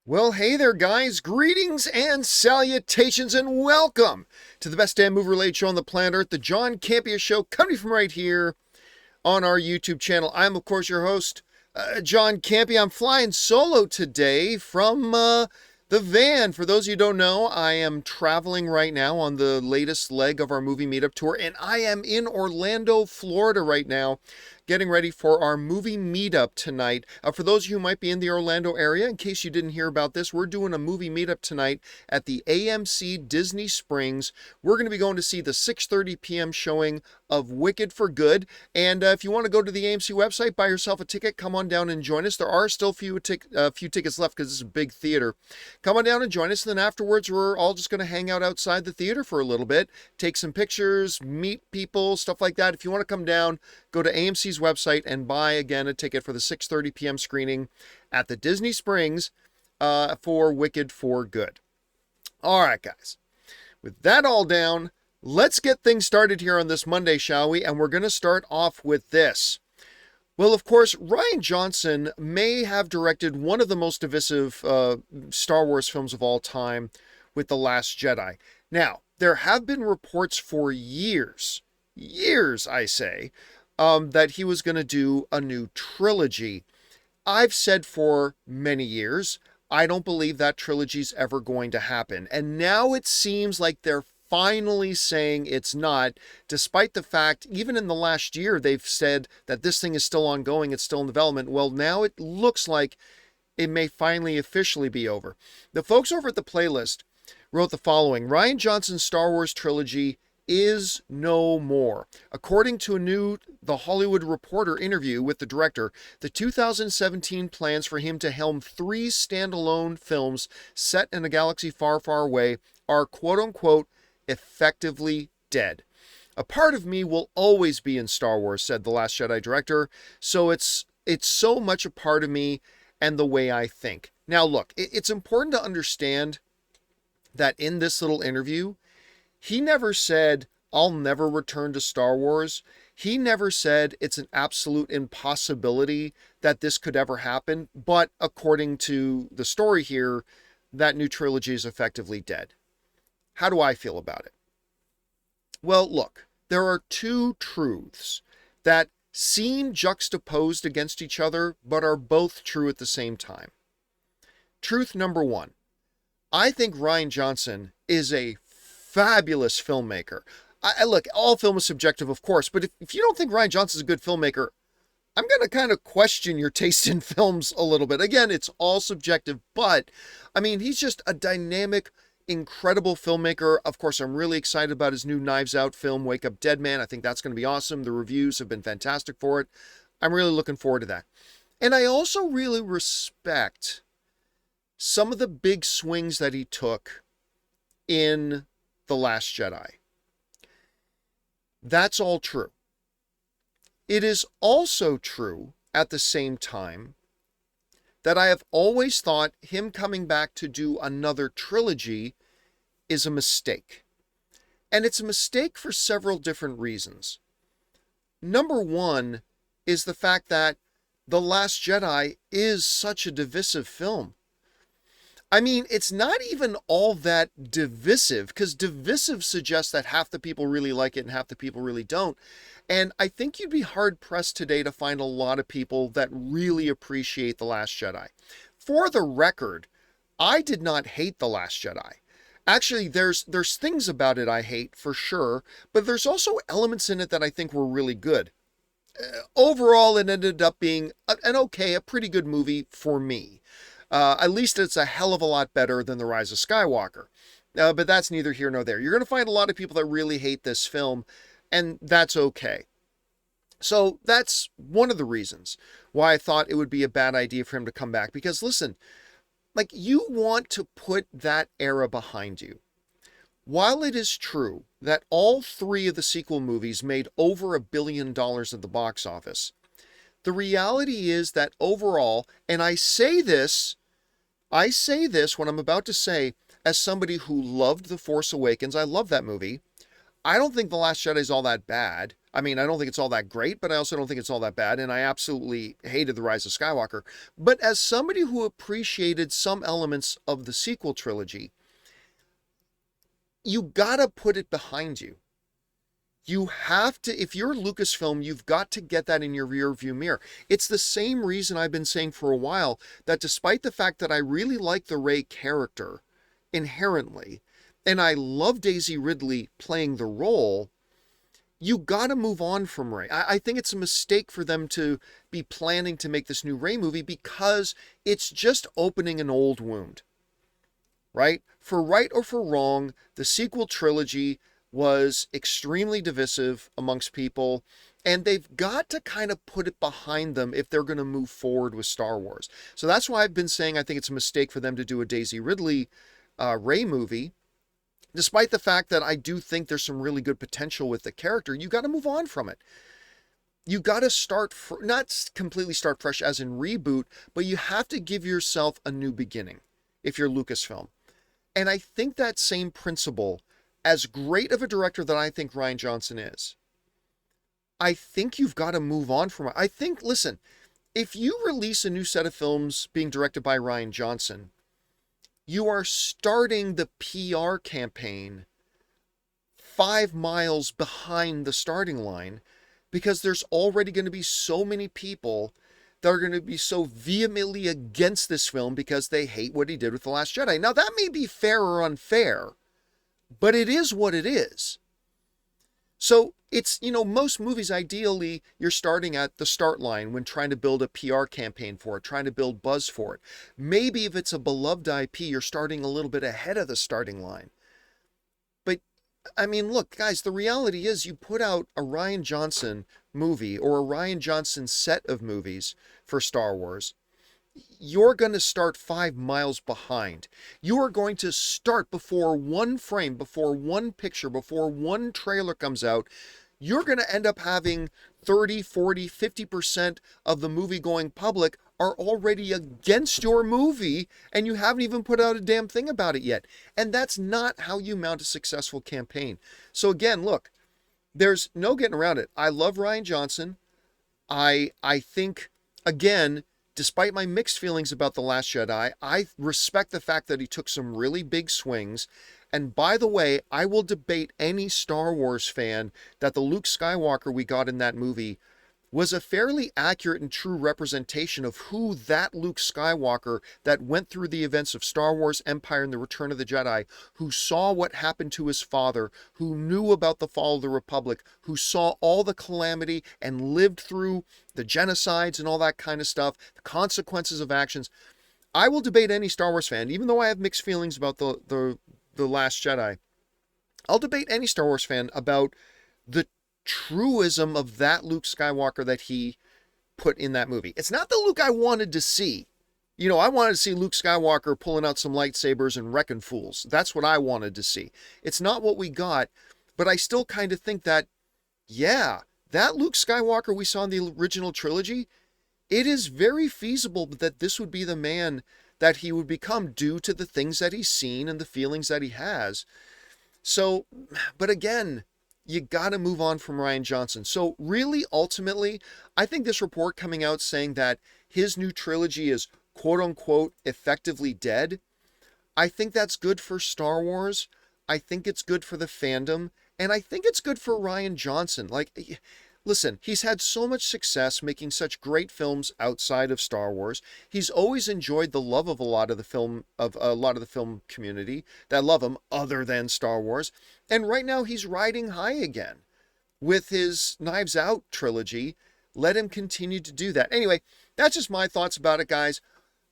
Well, hey there, guys. Greetings and salutations, and welcome to the best damn movie-related show on the planet Earth, the John Campea Show, coming from right here on our YouTube channel. I'm, of course, your host, John Campea. I'm flying solo today from the van. For those of you who don't know, I am traveling right now on the latest leg of our movie meetup tour, and I am in Orlando, Florida right now, getting ready for our movie meetup tonight. For those of you who might be in the Orlando area, in case you didn't hear about this, we're doing a movie meetup tonight at the AMC Disney Springs. We're going to be going to see the 6:30 p.m. showing of Wicked for Good. And if you want to go to the AMC website, buy yourself a ticket, come on down and join us. There are still few tickets left because it's a big theater. Come on down and join us. And then afterwards, we're all just going to hang out outside the theater for a little bit, take some pictures, meet people, stuff like that. If you want to come down, go to AMC's website and buy, again, a ticket for the 6:30 p.m. screening at the Disney Springs for Wicked for Good. All right, guys. With that all down, let's get things started here on this Monday, shall we? And we're going to start off with this. Well, of course, Rian Johnson may have directed one of the most divisive Star Wars films of all time with The Last Jedi. Now, there have been reports for years, I say, that he was going to do a new trilogy. I've said for many years, I don't believe that trilogy's ever going to happen. And now it seems like they're finally saying it's not, despite the fact, even in the last year, they've said that this thing is still ongoing, it's still in development. Well, now it looks like it may finally officially be over. The folks over at the playlist wrote the following: Rian Johnson's Star Wars trilogy is no more. According to The Hollywood Reporter interview with the director, the 2017 plans for him to helm 3 standalone films set in a galaxy far, far away are quote-unquote effectively dead. A part of me will always be in Star Wars, said The Last Jedi director, so it's so much a part of me and the way I think. Now look, it's important to understand that in this little interview, he never said, I'll never return to Star Wars. He never said it's an absolute impossibility that this could ever happen. But according to the story here, that new trilogy is effectively dead. How do I feel about it? Well, look, there are 2 truths that seem juxtaposed against each other, but are both true at the same time. Truth number 1. I think Rian Johnson is a fabulous filmmaker. Look, all film is subjective, of course, but if you don't think Rian Johnson's a good filmmaker, I'm going to kind of question your taste in films a little bit. Again, it's all subjective, but I mean, he's just a dynamic, incredible filmmaker. Of course, I'm really excited about his new Knives Out film, Wake Up Dead Man. I think that's going to be awesome. The reviews have been fantastic for it. I'm really looking forward to that. And I also really respect some of the big swings that he took in The Last Jedi. That's all true. It is also true at the same time that I have always thought him coming back to do another trilogy is a mistake. And it's a mistake for several different reasons. Number 1 is the fact that The Last Jedi is such a divisive film. I mean, it's not even all that divisive, because divisive suggests that half the people really like it and half the people really don't. And I think you'd be hard-pressed today to find a lot of people that really appreciate The Last Jedi. For the record, I did not hate The Last Jedi. Actually, there's things about it I hate, for sure, but there's also elements in it that I think were really good. Overall, it ended up being a pretty good movie for me. At least it's a hell of a lot better than The Rise of Skywalker. But that's neither here nor there. You're going to find a lot of people that really hate this film, and that's okay. So that's one of the reasons why I thought it would be a bad idea for him to come back. Because listen, like, you want to put that era behind you. While it is true that all 3 of the sequel movies made over $1 billion at the box office, the reality is that overall, and I say this what I'm about to say as somebody who loved The Force Awakens. I love that movie. I don't think The Last Jedi is all that bad. I mean, I don't think it's all that great, but I also don't think it's all that bad. And I absolutely hated The Rise of Skywalker. But as somebody who appreciated some elements of the sequel trilogy, you gotta put it behind you. You have to, if you're Lucasfilm, you've got to get that in your rear view mirror. It's the same reason I've been saying for a while that despite the fact that I really like the Rey character inherently, and I love Daisy Ridley playing the role, you got to move on from Rey. I think it's a mistake for them to be planning to make this new Rey movie because it's just opening an old wound, right? For right or for wrong, the sequel trilogy was extremely divisive amongst people, and they've got to kind of put it behind them if they're going to move forward with Star Wars. So that's why I've been saying I think it's a mistake for them to do a Daisy Ridley Rey movie. Despite the fact that I do think there's some really good potential with the character, you got to move on from it. You got to start, not completely start fresh as in reboot, but you have to give yourself a new beginning if you're Lucasfilm. And I think that same principle, as great of a director that I think Rian Johnson is, I think you've got to move on from it. I think, listen, if you release a new set of films being directed by Rian Johnson, you are starting the PR campaign 5 miles behind the starting line because there's already going to be so many people that are going to be so vehemently against this film because they hate what he did with The Last Jedi. Now, that may be fair or unfair, but it is what it is. So it's, most movies, ideally, you're starting at the start line when trying to build a PR campaign for it, trying to build buzz for it. Maybe if it's a beloved IP, you're starting a little bit ahead of the starting line. But, I mean, look, guys, the reality is you put out a Rian Johnson movie or a Rian Johnson set of movies for Star Wars, you're going to start 5 miles behind. You are going to start before one frame, before one picture, before one trailer comes out. You're going to end up having 30, 40, 50% of the movie-going public are already against your movie, and you haven't even put out a damn thing about it yet. And that's not how you mount a successful campaign. So again, look, there's no getting around it. I love Rian Johnson. I think, again, despite my mixed feelings about The Last Jedi, I respect the fact that he took some really big swings. And by the way, I will debate any Star Wars fan that the Luke Skywalker we got in that movie was a fairly accurate and true representation of who that Luke Skywalker that went through the events of Star Wars, Empire, and the Return of the Jedi, who saw what happened to his father, who knew about the fall of the Republic, who saw all the calamity and lived through the genocides and all that kind of stuff, the consequences of actions. I will debate any Star Wars fan, even though I have mixed feelings about the Last Jedi. I'll debate any Star Wars fan about the truism of that Luke Skywalker that he put in that movie. It's not the Luke I wanted to see. I wanted to see Luke Skywalker pulling out some lightsabers and wrecking fools. That's what I wanted to see. It's not what we got, but I still kind of think that, yeah, that Luke Skywalker we saw in the original trilogy, it is very feasible that this would be the man that he would become due to the things that he's seen and the feelings that he has. So, but again, you got to move on from Rian Johnson. So really, ultimately, I think this report coming out saying that his new trilogy is quote unquote effectively dead, I think that's good for Star Wars. I think it's good for the fandom. And I think it's good for Rian Johnson. Like, listen, he's had so much success making such great films outside of Star Wars. He's always enjoyed the love of a lot of the film community that love him other than Star Wars. And right now he's riding high again with his Knives Out trilogy. Let him continue to do that. Anyway, that's just my thoughts about it, guys.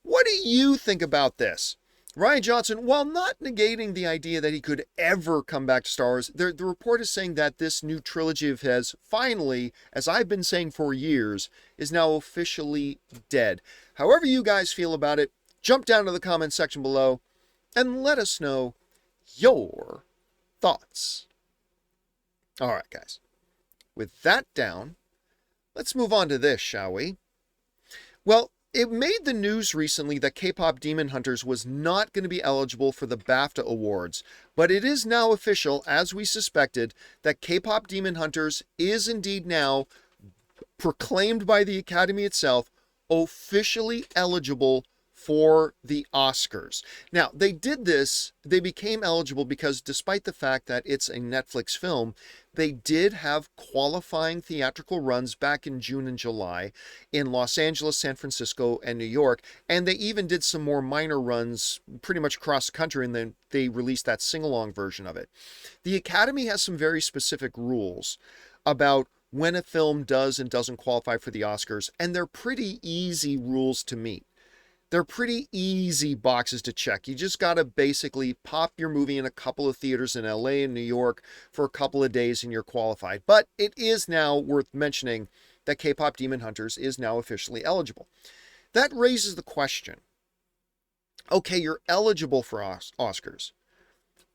What do you think about this? Rian Johnson, while not negating the idea that he could ever come back to Star Wars, the report is saying that this new trilogy of his, finally, as I've been saying for years, is now officially dead. However you guys feel about it, jump down to the comment section below and let us know your thoughts. All right, guys. With that down, let's move on to this, shall we? Well, It made the news recently that K-pop Demon Hunters was not going to be eligible for the BAFTA Awards, but it is now official, as we suspected, that K-pop Demon Hunters is indeed now proclaimed by the Academy itself officially eligible for the Oscars. Now, they did this, they became eligible because despite the fact that it's a Netflix film, they did have qualifying theatrical runs back in June and July in Los Angeles, San Francisco, and New York, and they even did some more minor runs pretty much across the country, and then they released that sing-along version of it. The Academy has some very specific rules about when a film does and doesn't qualify for the Oscars, and they're pretty easy rules to meet. They're pretty easy boxes to check. You just got to basically pop your movie in a couple of theaters in LA and New York for a couple of days and you're qualified. But it is now worth mentioning that K-pop Demon Hunters is now officially eligible. That raises the question, okay, you're eligible for Oscars,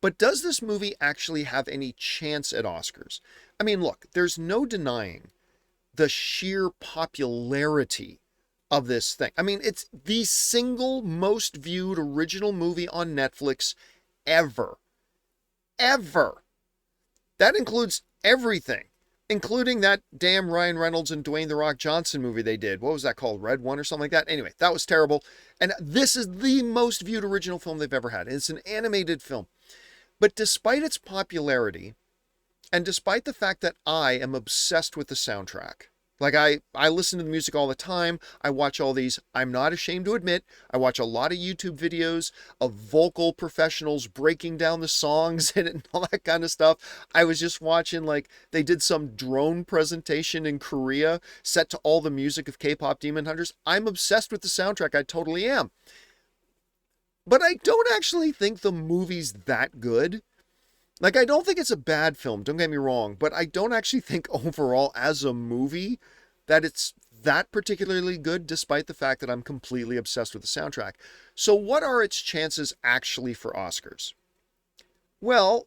but does this movie actually have any chance at Oscars? I mean, look, there's no denying the sheer popularity of this thing. I mean, it's the single most viewed original movie on Netflix ever. Ever. That includes everything, including that damn Ryan Reynolds and Dwayne "The Rock" Johnson movie they did. What was that called? Red One or something like that? Anyway, that was terrible. And this is the most viewed original film they've ever had. It's an animated film. But despite its popularity, and despite the fact that I am obsessed with the soundtrack, like I listen to the music all the time. I watch all these, I'm not ashamed to admit, I watch a lot of YouTube videos of vocal professionals breaking down the songs and all that kind of stuff. I was just watching, like, they did some drone presentation in Korea set to all the music of K-pop Demon Hunters. I'm obsessed with the soundtrack. I totally am. But I don't actually think the movie's that good. Like, I don't think it's a bad film, don't get me wrong, but I don't actually think overall as a movie that it's that particularly good, despite the fact that I'm completely obsessed with the soundtrack. So what are its chances actually for Oscars? Well,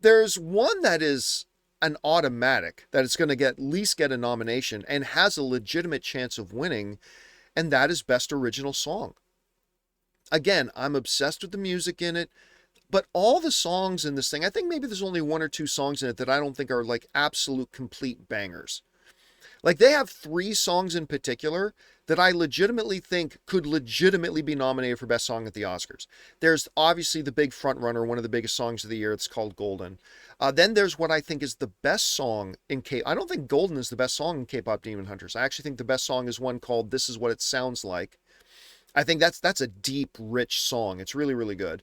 there's one that is an automatic, that it's going to at least get a nomination and has a legitimate chance of winning, and that is Best Original Song. Again, I'm obsessed with the music in it. But all the songs in this thing, I think maybe there's only one or two songs in it that I don't think are like absolute complete bangers. Like, they have 3 songs in particular that I legitimately think could legitimately be nominated for Best Song at the Oscars. There's obviously the big front runner, one of the biggest songs of the year. It's called Golden. Then there's what I think is the best song in I don't think Golden is the best song in K-pop Demon Hunters. I actually think the best song is one called This Is What It Sounds Like. I think that's a deep, rich song. It's really, really good.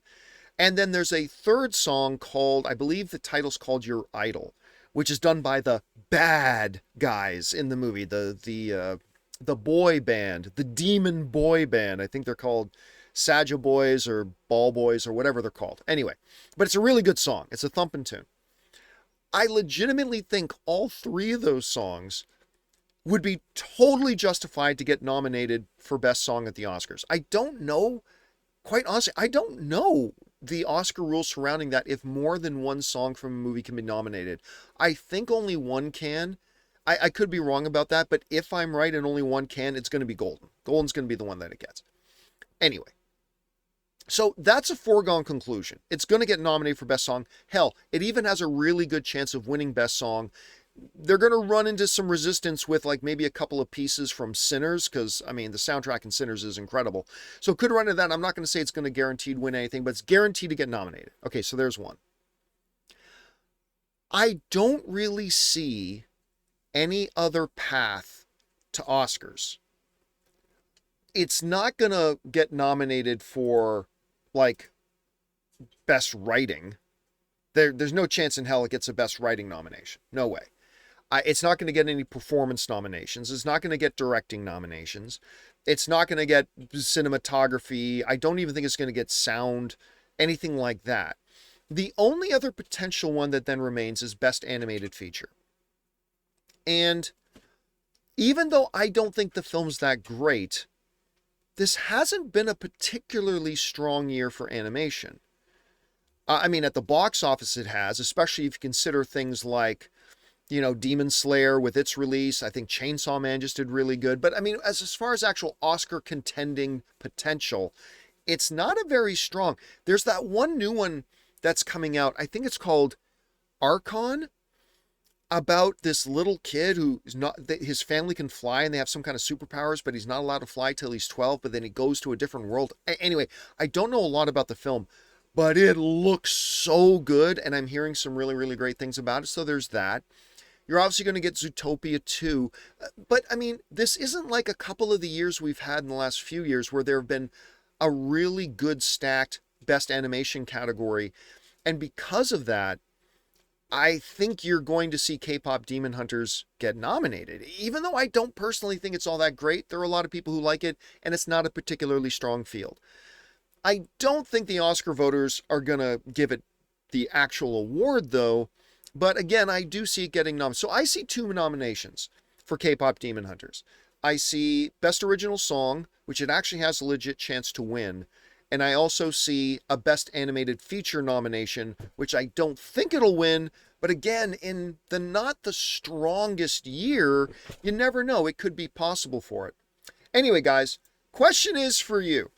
And then there's a third song called, I believe the title's called Your Idol, which is done by the bad guys in the movie, the boy band, the demon boy band. I think they're called Saja Boys or Ball Boys or whatever they're called. Anyway, but it's a really good song. It's a thumping tune. I legitimately think all 3 of those songs would be totally justified to get nominated for Best Song at the Oscars. I don't know, quite honestly, I don't know the Oscar rules surrounding that, if more than one song from a movie can be nominated. I think only one can. I could be wrong about that, but if I'm right and only one can, it's going to be Golden. Golden's going to be the one that it gets. Anyway, so that's a foregone conclusion. It's going to get nominated for Best Song. Hell, it even has a really good chance of winning Best Song. They're going to run into some resistance with like maybe a couple of pieces from Sinners, because, I mean, the soundtrack in Sinners is incredible. So it could run into that. I'm not going to say it's going to guaranteed win anything, but it's guaranteed to get nominated. Okay, so there's one. I don't really see any other path to Oscars. It's not going to get nominated for, like, Best Writing. There's no chance in hell it gets a Best Writing nomination. No way. It's not going to get any performance nominations. It's not going to get directing nominations. It's not going to get cinematography. I don't even think it's going to get sound, anything like that. The only other potential one that then remains is Best Animated Feature. And even though I don't think the film's that great, this hasn't been a particularly strong year for animation. I mean, at the box office it has, especially if you consider things like Demon Slayer with its release. I think Chainsaw Man just did really good. But I mean, as far as actual Oscar contending potential, it's not a very strong. There's that one new one that's coming out. I think it's called Archon, about this little kid who is not, his family can fly and they have some kind of superpowers, but he's not allowed to fly till he's 12, but then he goes to a different world. Anyway, I don't know a lot about the film, but it looks so good, and I'm hearing some really, really great things about it. So there's that. You're obviously going to get Zootopia 2, but I mean, this isn't like a couple of the years we've had in the last few years where there have been a really good stacked best animation category. And because of that, I think you're going to see K-pop Demon Hunters get nominated. Even though I don't personally think it's all that great, there are a lot of people who like it, and it's not a particularly strong field. I don't think the Oscar voters are going to give it the actual award, though. But again, I do see it getting nominated. So I see 2 nominations for K-pop Demon Hunters. I see Best Original Song, which it actually has a legit chance to win. And I also see a Best Animated Feature nomination, which I don't think it'll win. But again, in the not the strongest year, you never know. It could be possible for it. Anyway, guys, question is for you.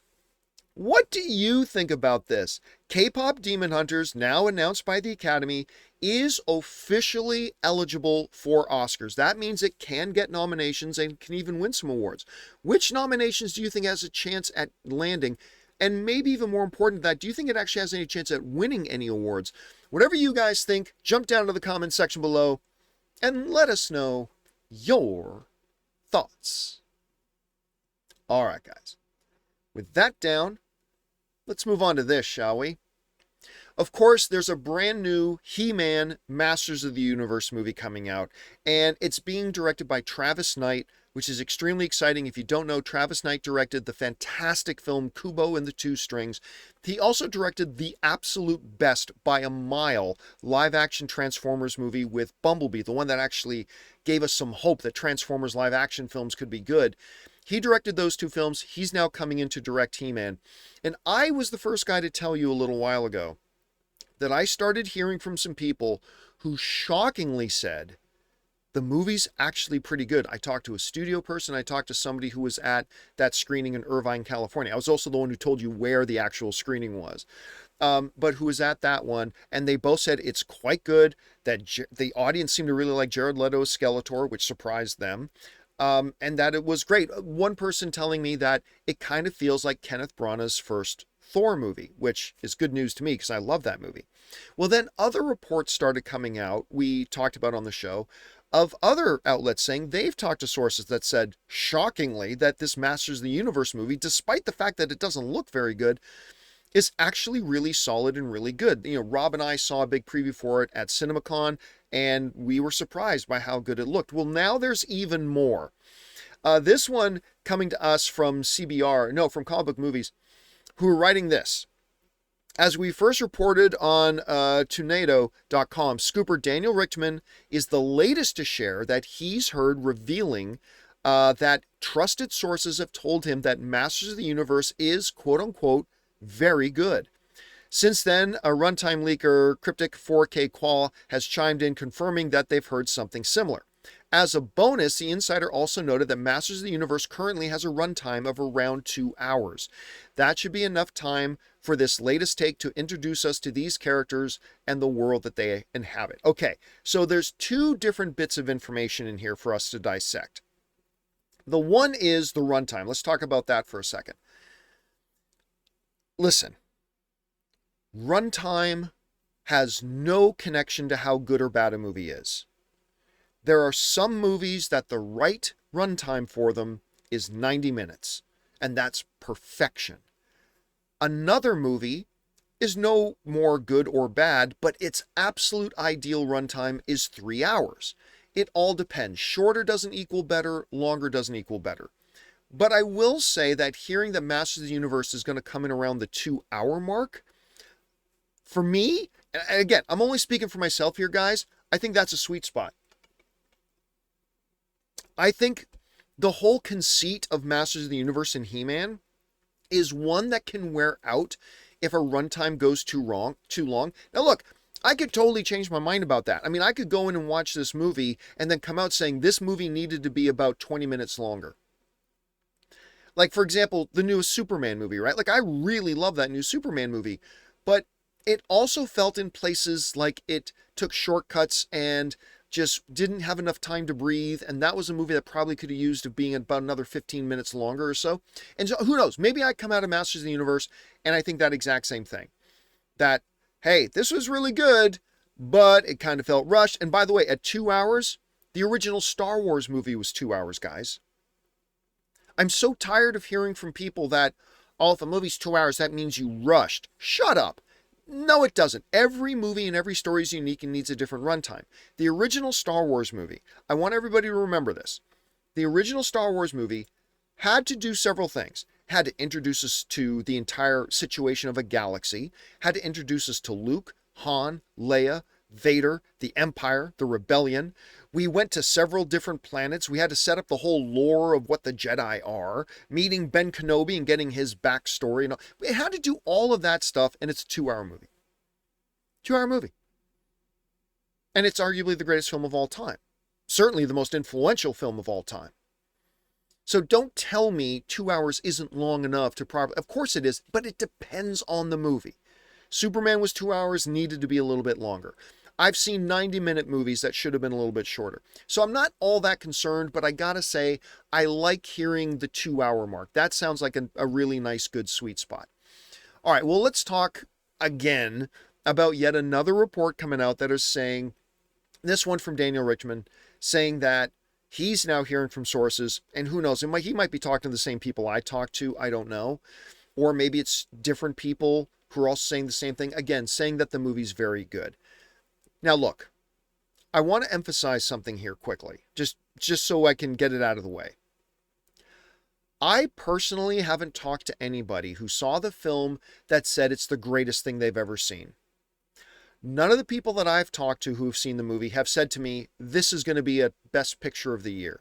What do you think about this? K-pop Demon Hunters, now announced by the Academy, is officially eligible for Oscars. That means it can get nominations and can even win some awards. Which nominations do you think has a chance at landing? And maybe even more important than that, do you think it actually has any chance at winning any awards? Whatever you guys think, jump down to the comment section below and let us know your thoughts. All right, guys. With that down, let's move on to this, shall we? Of course, there's a brand new He-Man Masters of the Universe movie coming out, and it's being directed by Travis Knight, which is extremely exciting. If you don't know, Travis Knight directed the fantastic film Kubo and the Two Strings. He also directed the absolute best by a mile live-action Transformers movie with Bumblebee, the one that actually gave us some hope that Transformers live-action films could be good. He directed those 2 films. He's now coming in to direct He-Man. And I was the first guy to tell you a little while ago that I started hearing from some people who shockingly said the movie's actually pretty good. I talked to a studio person. I talked to somebody who was at that screening in Irvine, California. I was also the one who told you where the actual screening was. But who was at that one, and they both said it's quite good, that the audience seemed to really like Jared Leto's Skeletor, which surprised them. And that it was great. One person telling me that it kind of feels like Kenneth Branagh's first Thor movie, which is good news to me because I love that movie. Well, then other reports started coming out, we talked about on the show, of other outlets saying they've talked to sources that said, shockingly, that this Masters of the Universe movie, despite the fact that it doesn't look very good, is actually really solid and really good. Rob and I saw a big preview for it at CinemaCon, and we were surprised by how good it looked. Well, now there's even more. This one coming to us from from Comic Book Movies, who are writing this. As we first reported on Tornado.com, Scooper Daniel Richtman is the latest to share that he's heard revealing that trusted sources have told him that Masters of the Universe is, quote-unquote, very good. Since then, a Runtime leaker, Cryptic 4K Qual, has chimed in confirming that they've heard something similar. As a bonus, the insider also noted that Masters of the Universe currently has a runtime of around 2 hours. That should be enough time for this latest take to introduce us to these characters and the world that they inhabit. Okay, so there's 2 different bits of information in here for us to dissect. The one is the runtime. Let's talk about that for a second. Listen, runtime has no connection to how good or bad a movie is. There are some movies that the right runtime for them is 90 minutes, and that's perfection. Another movie is no more good or bad, but its absolute ideal runtime is 3 hours. It all depends. Shorter doesn't equal better, longer doesn't equal better. But I will say that hearing that Masters of the Universe is going to come in around the 2-hour mark, for me, and again, I'm only speaking for myself here, guys, I think that's a sweet spot. I think the whole conceit of Masters of the Universe and He-Man is one that can wear out if a runtime goes too long. Now look, I could totally change my mind about that. I mean, I could go in and watch this movie and then come out saying this movie needed to be about 20 minutes longer. Like, for example, the newest Superman movie, right? Like, I really love that new Superman movie, but it also felt in places like it took shortcuts and just didn't have enough time to breathe. And that was a movie that probably could have used of being about another 15 minutes longer or so. And so who knows? Maybe I come out of Masters of the Universe and I think that exact same thing. That, hey, this was really good, but it kind of felt rushed. And by the way, at 2 hours, the original Star Wars movie was 2 hours, guys. I'm so tired of hearing from people that, oh, if a movie's 2 hours, that means you rushed. Shut up. No, it doesn't. Every movie and every story is unique and needs a different runtime. The original Star Wars movie, I want everybody to remember this. The original Star Wars movie had to do several things. Had to introduce us to the entire situation of a galaxy, had to introduce us to Luke, Han, Leia, Vader, the Empire, the Rebellion. We went to several different planets. We had to set up the whole lore of what the Jedi are, meeting Ben Kenobi and getting his backstory. And all. We had to do all of that stuff, and it's a 2-hour movie. 2-hour movie. And it's arguably the greatest film of all time. Certainly the most influential film of all time. So don't tell me 2 hours isn't long enough to properly... Of course it is, but it depends on the movie. Superman was 2 hours, needed to be a little bit longer. I've seen 90-minute movies that should have been a little bit shorter. So I'm not all that concerned, but I gotta say, I like hearing the 2-hour mark. That sounds like a really nice, good, sweet spot. All right, well, let's talk again about yet another report coming out that is saying, this one from Daniel Richman, saying that he's now hearing from sources, and who knows, he might be talking to the same people I talk to, I don't know. Or maybe it's different people who are also saying the same thing. Again, saying that the movie's very good. Now look, I want to emphasize something here quickly, just so I can get it out of the way. I personally haven't talked to anybody who saw the film that said it's the greatest thing they've ever seen. None of the people that I've talked to who have seen the movie have said to me, this is going to be a best picture of the year.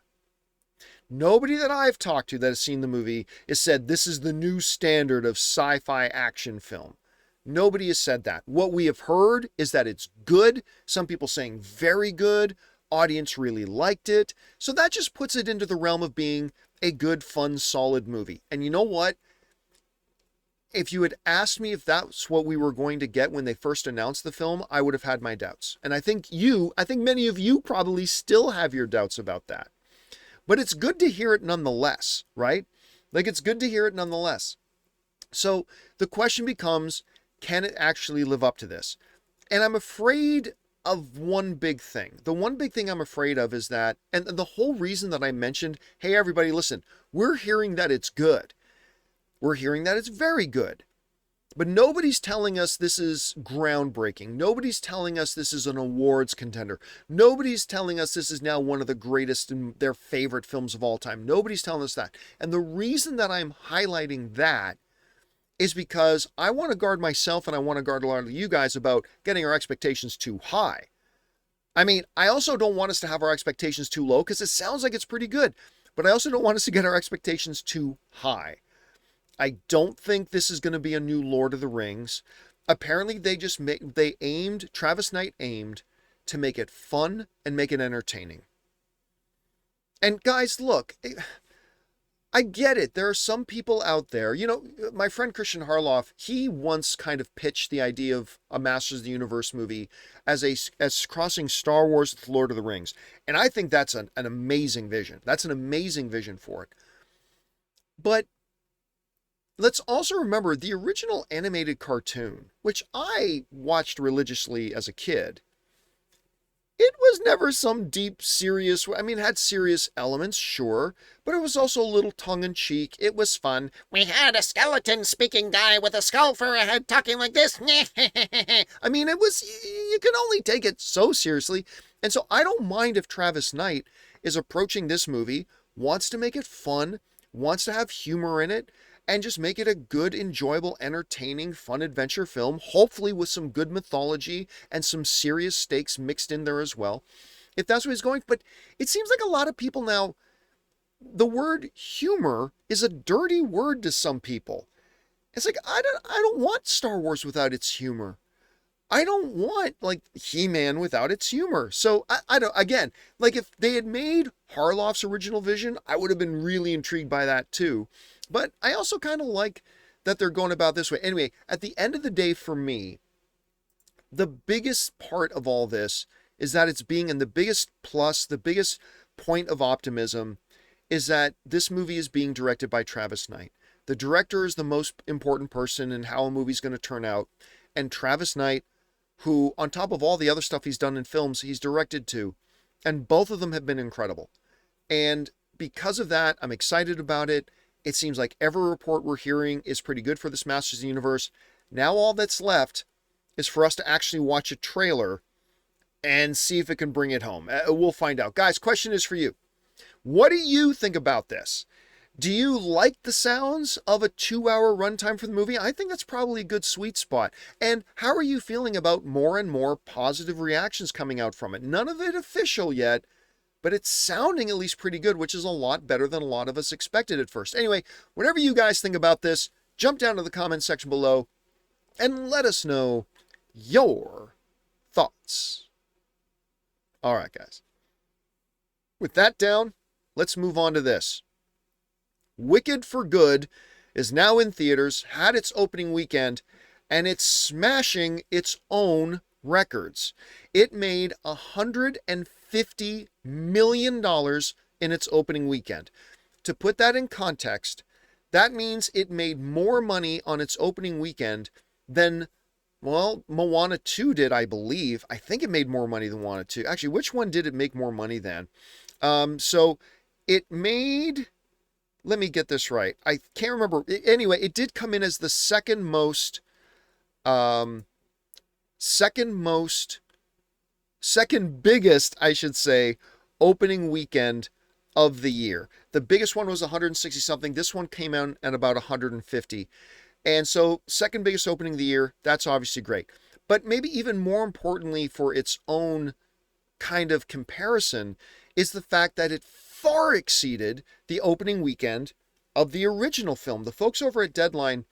Nobody that I've talked to that has seen the movie has said this is the new standard of sci-fi action film. Nobody has said that. What we have heard is that it's good. Some people saying very good. Audience really liked it. So that just puts it into the realm of being a good, fun, solid movie. And you know what? If you had asked me if that's what we were going to get when they first announced the film, I would have had my doubts. And I think many of you probably still have your doubts about that. But it's good to hear it nonetheless, right? Like, it's good to hear it nonetheless. So the question becomes, can it actually live up to this? And I'm afraid of one big thing. The one big thing I'm afraid of is that, and the whole reason that I mentioned, hey, everybody, listen, we're hearing that it's good. We're hearing that it's very good. But nobody's telling us this is groundbreaking. Nobody's telling us this is an awards contender. Nobody's telling us this is now one of the greatest and their favorite films of all time. Nobody's telling us that. And the reason that I'm highlighting that is because I want to guard myself and I want to guard a lot of you guys about getting our expectations too high. I mean, I also don't want us to have our expectations too low because it sounds like it's pretty good, but I also don't want us to get our expectations too high. I don't think this is going to be a new Lord of the Rings. Apparently Travis Knight aimed to make it fun and make it entertaining. And guys, look, I get it. There are some people out there, my friend Christian Harloff, he once kind of pitched the idea of a Masters of the Universe movie as crossing Star Wars with Lord of the Rings. And I think that's an amazing vision. That's an amazing vision for it. But let's also remember the original animated cartoon, which I watched religiously as a kid. It was never some deep, serious... I mean, it had serious elements, sure, but it was also a little tongue-in-cheek. It was fun. We had a skeleton-speaking guy with a skull for a head talking like this. I mean, it was... You can only take it so seriously. And so I don't mind if Travis Knight is approaching this movie, wants to make it fun, wants to have humor in it, and just make it a good, enjoyable, entertaining, fun adventure film, hopefully with some good mythology and some serious stakes mixed in there as well, if that's what he's going. But it seems like a lot of people now, the word humor is a dirty word to some people. It's like, I don't want Star Wars without its humor. I don't want like He-Man without its humor. So I don't, again, like if they had made Harloff's original vision, I would have been really intrigued by that too. But I also kind of like that they're going about this way. Anyway, at the end of the day for me, the biggest part of all this is that it's being, and the biggest plus, the biggest point of optimism is that this movie is being directed by Travis Knight. The director is the most important person in how a movie's going to turn out. And Travis Knight, who, on top of all the other stuff he's done in films, he's directed to. And both of them have been incredible. And because of that, I'm excited about it. It seems like every report we're hearing is pretty good for this Masters of the Universe. Now all that's left is for us to actually watch a trailer and see if it can bring it home. We'll find out. Guys, question is for you. What do you think about this? Do you like the sounds of a 2-hour runtime for the movie? I think that's probably a good sweet spot. And how are you feeling about more and more positive reactions coming out from it? None of it official yet, but it's sounding at least pretty good, which is a lot better than a lot of us expected at first. Anyway, whatever you guys think about this, jump down to the comment section below and let us know your thoughts. All right, guys. With that down, let's move on to this. Wicked for Good is now in theaters, had its opening weekend, and it's smashing its own records. It made $150 million in its opening weekend. To put that in context, that means it made more money on its opening weekend than, well, Moana 2 did, I believe. I think it made more money than Moana 2. Actually, which one did it make more money than? So it made... Let me get this right. I can't remember. Anyway, it did come in as the second biggest, I should say, opening weekend of the year. The biggest one was 160 something. This one came out at about 150. And so second biggest opening of the year, that's obviously great. But maybe even more importantly for its own kind of comparison is the fact that it far exceeded the opening weekend of the original film. The folks over at Deadline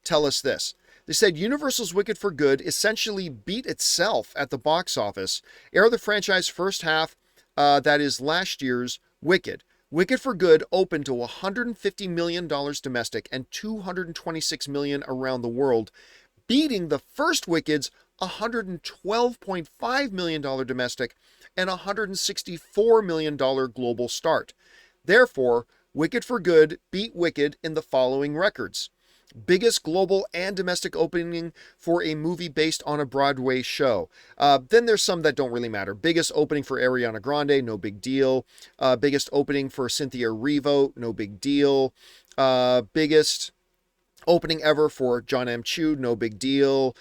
tell us this. They said Universal's Wicked for Good essentially beat itself at the box office. Air the franchise first half, that is last year's Wicked. Wicked for Good opened to $150 million domestic and $226 million around the world, beating the first Wicked's $112.5 million domestic and $164 million global start. Therefore, Wicked for Good beat Wicked in the following records. Biggest global and domestic opening for a movie based on a Broadway show. Then there's some that don't really matter. Biggest opening for Ariana Grande, no big deal. Biggest opening for Cynthia Erivo, no big deal. Biggest opening ever for John M. Chu, no big deal.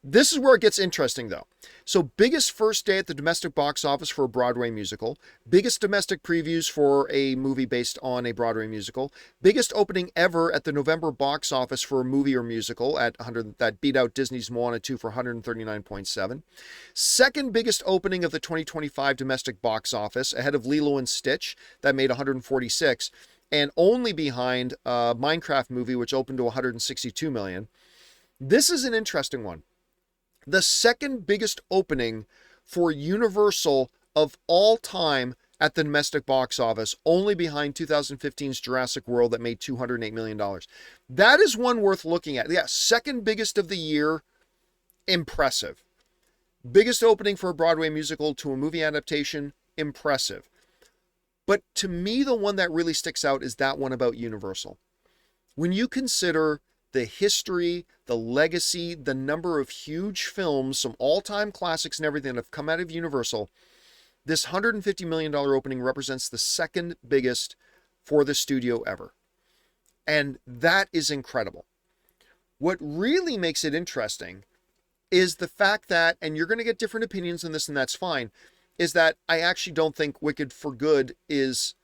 This is where it gets interesting, though. So biggest first day at the domestic box office for a Broadway musical. Biggest domestic previews for a movie based on a Broadway musical. Biggest opening ever at the November box office for a movie or musical at 100, that beat out Disney's Moana 2 for 139.7. Second biggest opening of the 2025 domestic box office, ahead of Lilo and Stitch, that made 146, and only behind Minecraft movie, which opened to 162 million. This is an interesting one. The second biggest opening for Universal of all time at the domestic box office, only behind 2015's Jurassic World that made $208 million. That is one worth looking at. Yeah, second biggest of the year, impressive. Biggest opening for a Broadway musical to a movie adaptation, impressive. But to me, the one that really sticks out is that one about Universal. When you consider the history, the legacy, the number of huge films, some all-time classics and everything that have come out of Universal, this $150 million opening represents the second biggest for the studio ever. And that is incredible. What really makes it interesting is the fact that, and you're going to get different opinions on this and that's fine, is that I actually don't think Wicked for Good is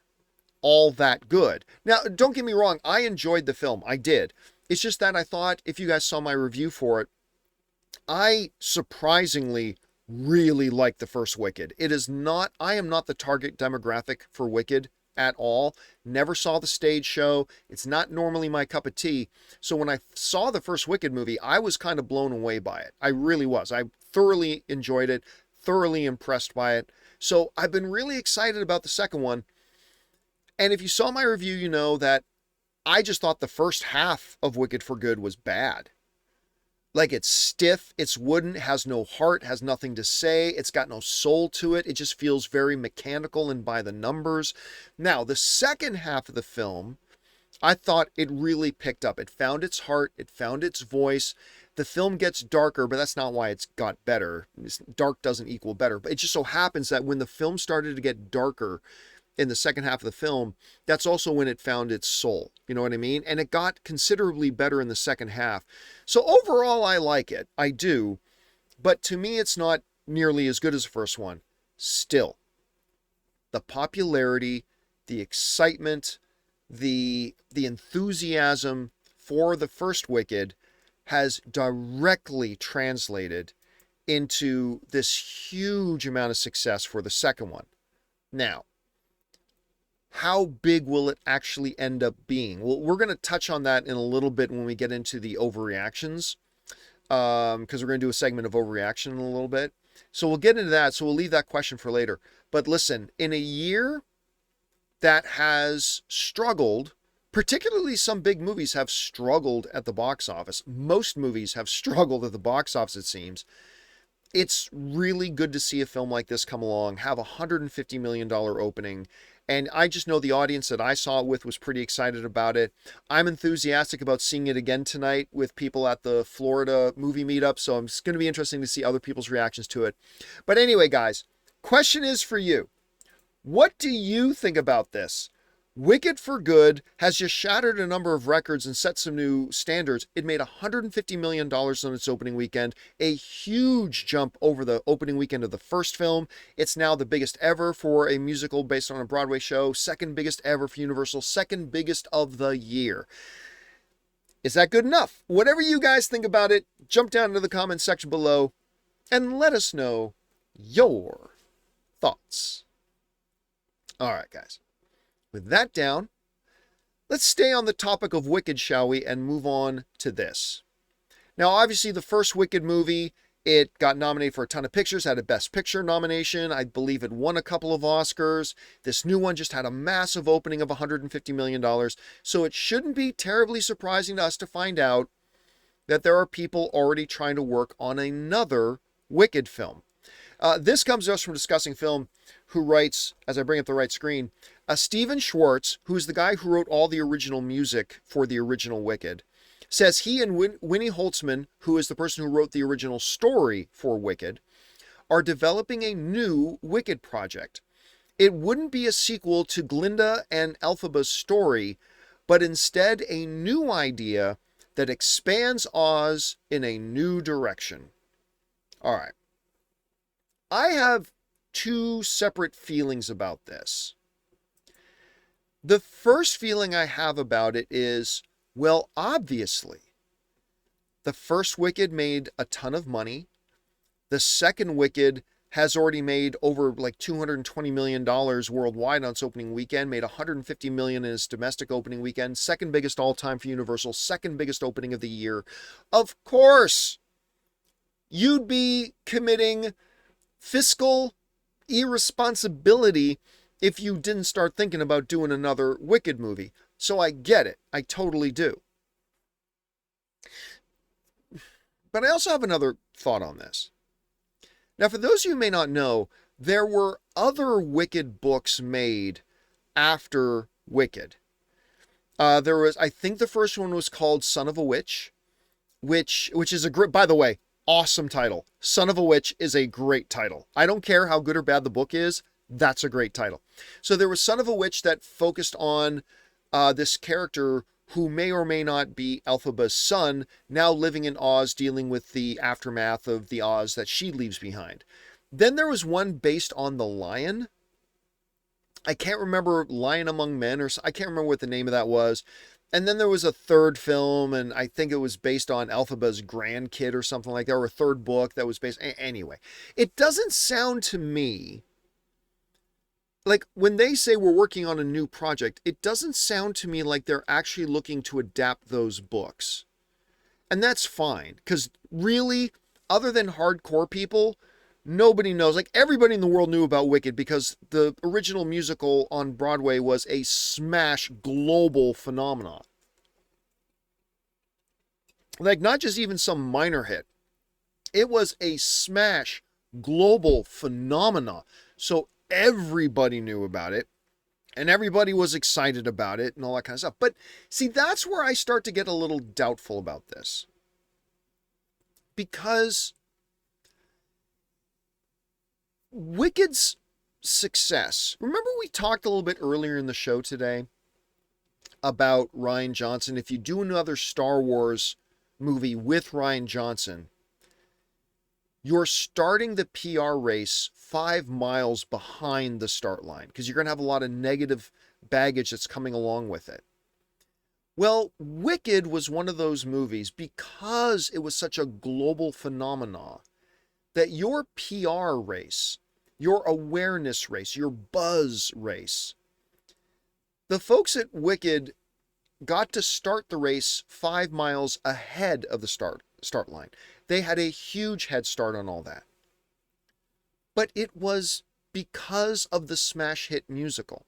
all that good. Now, don't get me wrong, I enjoyed the film. I did. It's just that I thought, if you guys saw my review for it, I surprisingly really like the first Wicked. It is not, I am not the target demographic for Wicked at all. Never saw the stage show. It's not normally my cup of tea. So when I saw the first Wicked movie, I was kind of blown away by it. I really was. I thoroughly enjoyed it, thoroughly impressed by it. So I've been really excited about the second one. And if you saw my review, you know that I just thought the first half of Wicked for Good was bad. Like, it's stiff, it's wooden, has no heart, has nothing to say, it's got no soul to it. It just feels very mechanical and by the numbers. Now, the second half of the film, I thought it really picked up. It found its heart, it found its voice. The film gets darker, but that's not why it's got better. Dark doesn't equal better. But it just so happens that when the film started to get darker in the second half of the film, that's also when it found its soul. You know what I mean? And it got considerably better in the second half. So overall, I like it. I do. But to me, it's not nearly as good as the first one. Still, the popularity, the excitement, the enthusiasm for the first Wicked has directly translated into this huge amount of success for the second one. Now, how big will it actually end up being? Well, we're going to touch on that in a little bit when we get into the overreactions, because we're going to do a segment of overreaction in a little bit. So we'll get into that. So we'll leave that question for later. But listen, in a year that has struggled, particularly some big movies have struggled at the box office. Most movies have struggled at the box office, it seems. It's really good to see a film like this come along, have a $150 million opening. And I just know the audience that I saw it with was pretty excited about it. I'm enthusiastic about seeing it again tonight with people at the Florida movie meetup. So it's going to be interesting to see other people's reactions to it. But anyway, guys, question is for you. What do you think about this? Wicked for Good has just shattered a number of records and set some new standards. It made $150 million on its opening weekend, a huge jump over the opening weekend of the first film. It's now the biggest ever for a musical based on a Broadway show, second biggest ever for Universal, second biggest of the year. Is that good enough? Whatever you guys think about it, jump down into the comments section below and let us know your thoughts. All right, guys. With that down, let's stay on the topic of Wicked, shall we, and move on to this. Now, obviously, the first Wicked movie, it got nominated for a ton of pictures, had a Best Picture nomination. I believe it won a couple of Oscars. This new one just had a massive opening of $150 million. So it shouldn't be terribly surprising to us to find out that there are people already trying to work on another Wicked film. This comes to us from Discussing Film, who writes, as I bring up the right screen, Steven Schwartz, who's the guy who wrote all the original music for the original Wicked, says he and Winnie Holtzman, who is the person who wrote the original story for Wicked, are developing a new Wicked project. It wouldn't be a sequel to Glinda and Elphaba's story, but instead a new idea that expands Oz in a new direction. All right. I have two separate feelings about this. The first feeling I have about it is, well, obviously, the first Wicked made a ton of money. The second Wicked has already made over like $220 million worldwide on its opening weekend, made $150 million in its domestic opening weekend, second biggest all-time for Universal, second biggest opening of the year. Of course, you'd be committing fiscal irresponsibility if you didn't start thinking about doing another Wicked movie. So I get it. I totally do. But I also have another thought on this. Now, for those of you who may not know, there were other Wicked books made after Wicked. There was, I think the first one was called Son of a Witch, which is a great, by the way, awesome title. Son of a Witch is a great title. I don't care how good or bad the book is. That's a great title. So there was Son of a Witch that focused on this character who may or may not be Elphaba's son, now living in Oz, dealing with the aftermath of the Oz that she leaves behind. Then there was one based on the lion. I can't remember, Lion Among Men, or I can't remember what the name of that was. And then there was a third film, and I think it was based on Elphaba's grandkid or something like that, or a third book that was based... Anyway, it doesn't sound to me like when they say we're working on a new project, it doesn't sound to me like they're actually looking to adapt those books. And that's fine, because really, other than hardcore people, nobody knows. Like, everybody in the world knew about Wicked because the original musical on Broadway was a smash global phenomenon. Like, not just even some minor hit. It was a smash global phenomenon. So everybody knew about it. And everybody was excited about it and all that kind of stuff. But see, that's where I start to get a little doubtful about this. Because Wicked's success, remember we talked a little bit earlier in the show today about Rian Johnson. If you do another Star Wars movie with Rian Johnson, you're starting the PR race 5 miles behind the start line because you're going to have a lot of negative baggage that's coming along with it. Well, Wicked was one of those movies because it was such a global phenomenon that your PR race, your awareness race, your buzz race, the folks at Wicked got to start the race 5 miles ahead of the start line. They had a huge head start on all that. But it was because of the smash hit musical.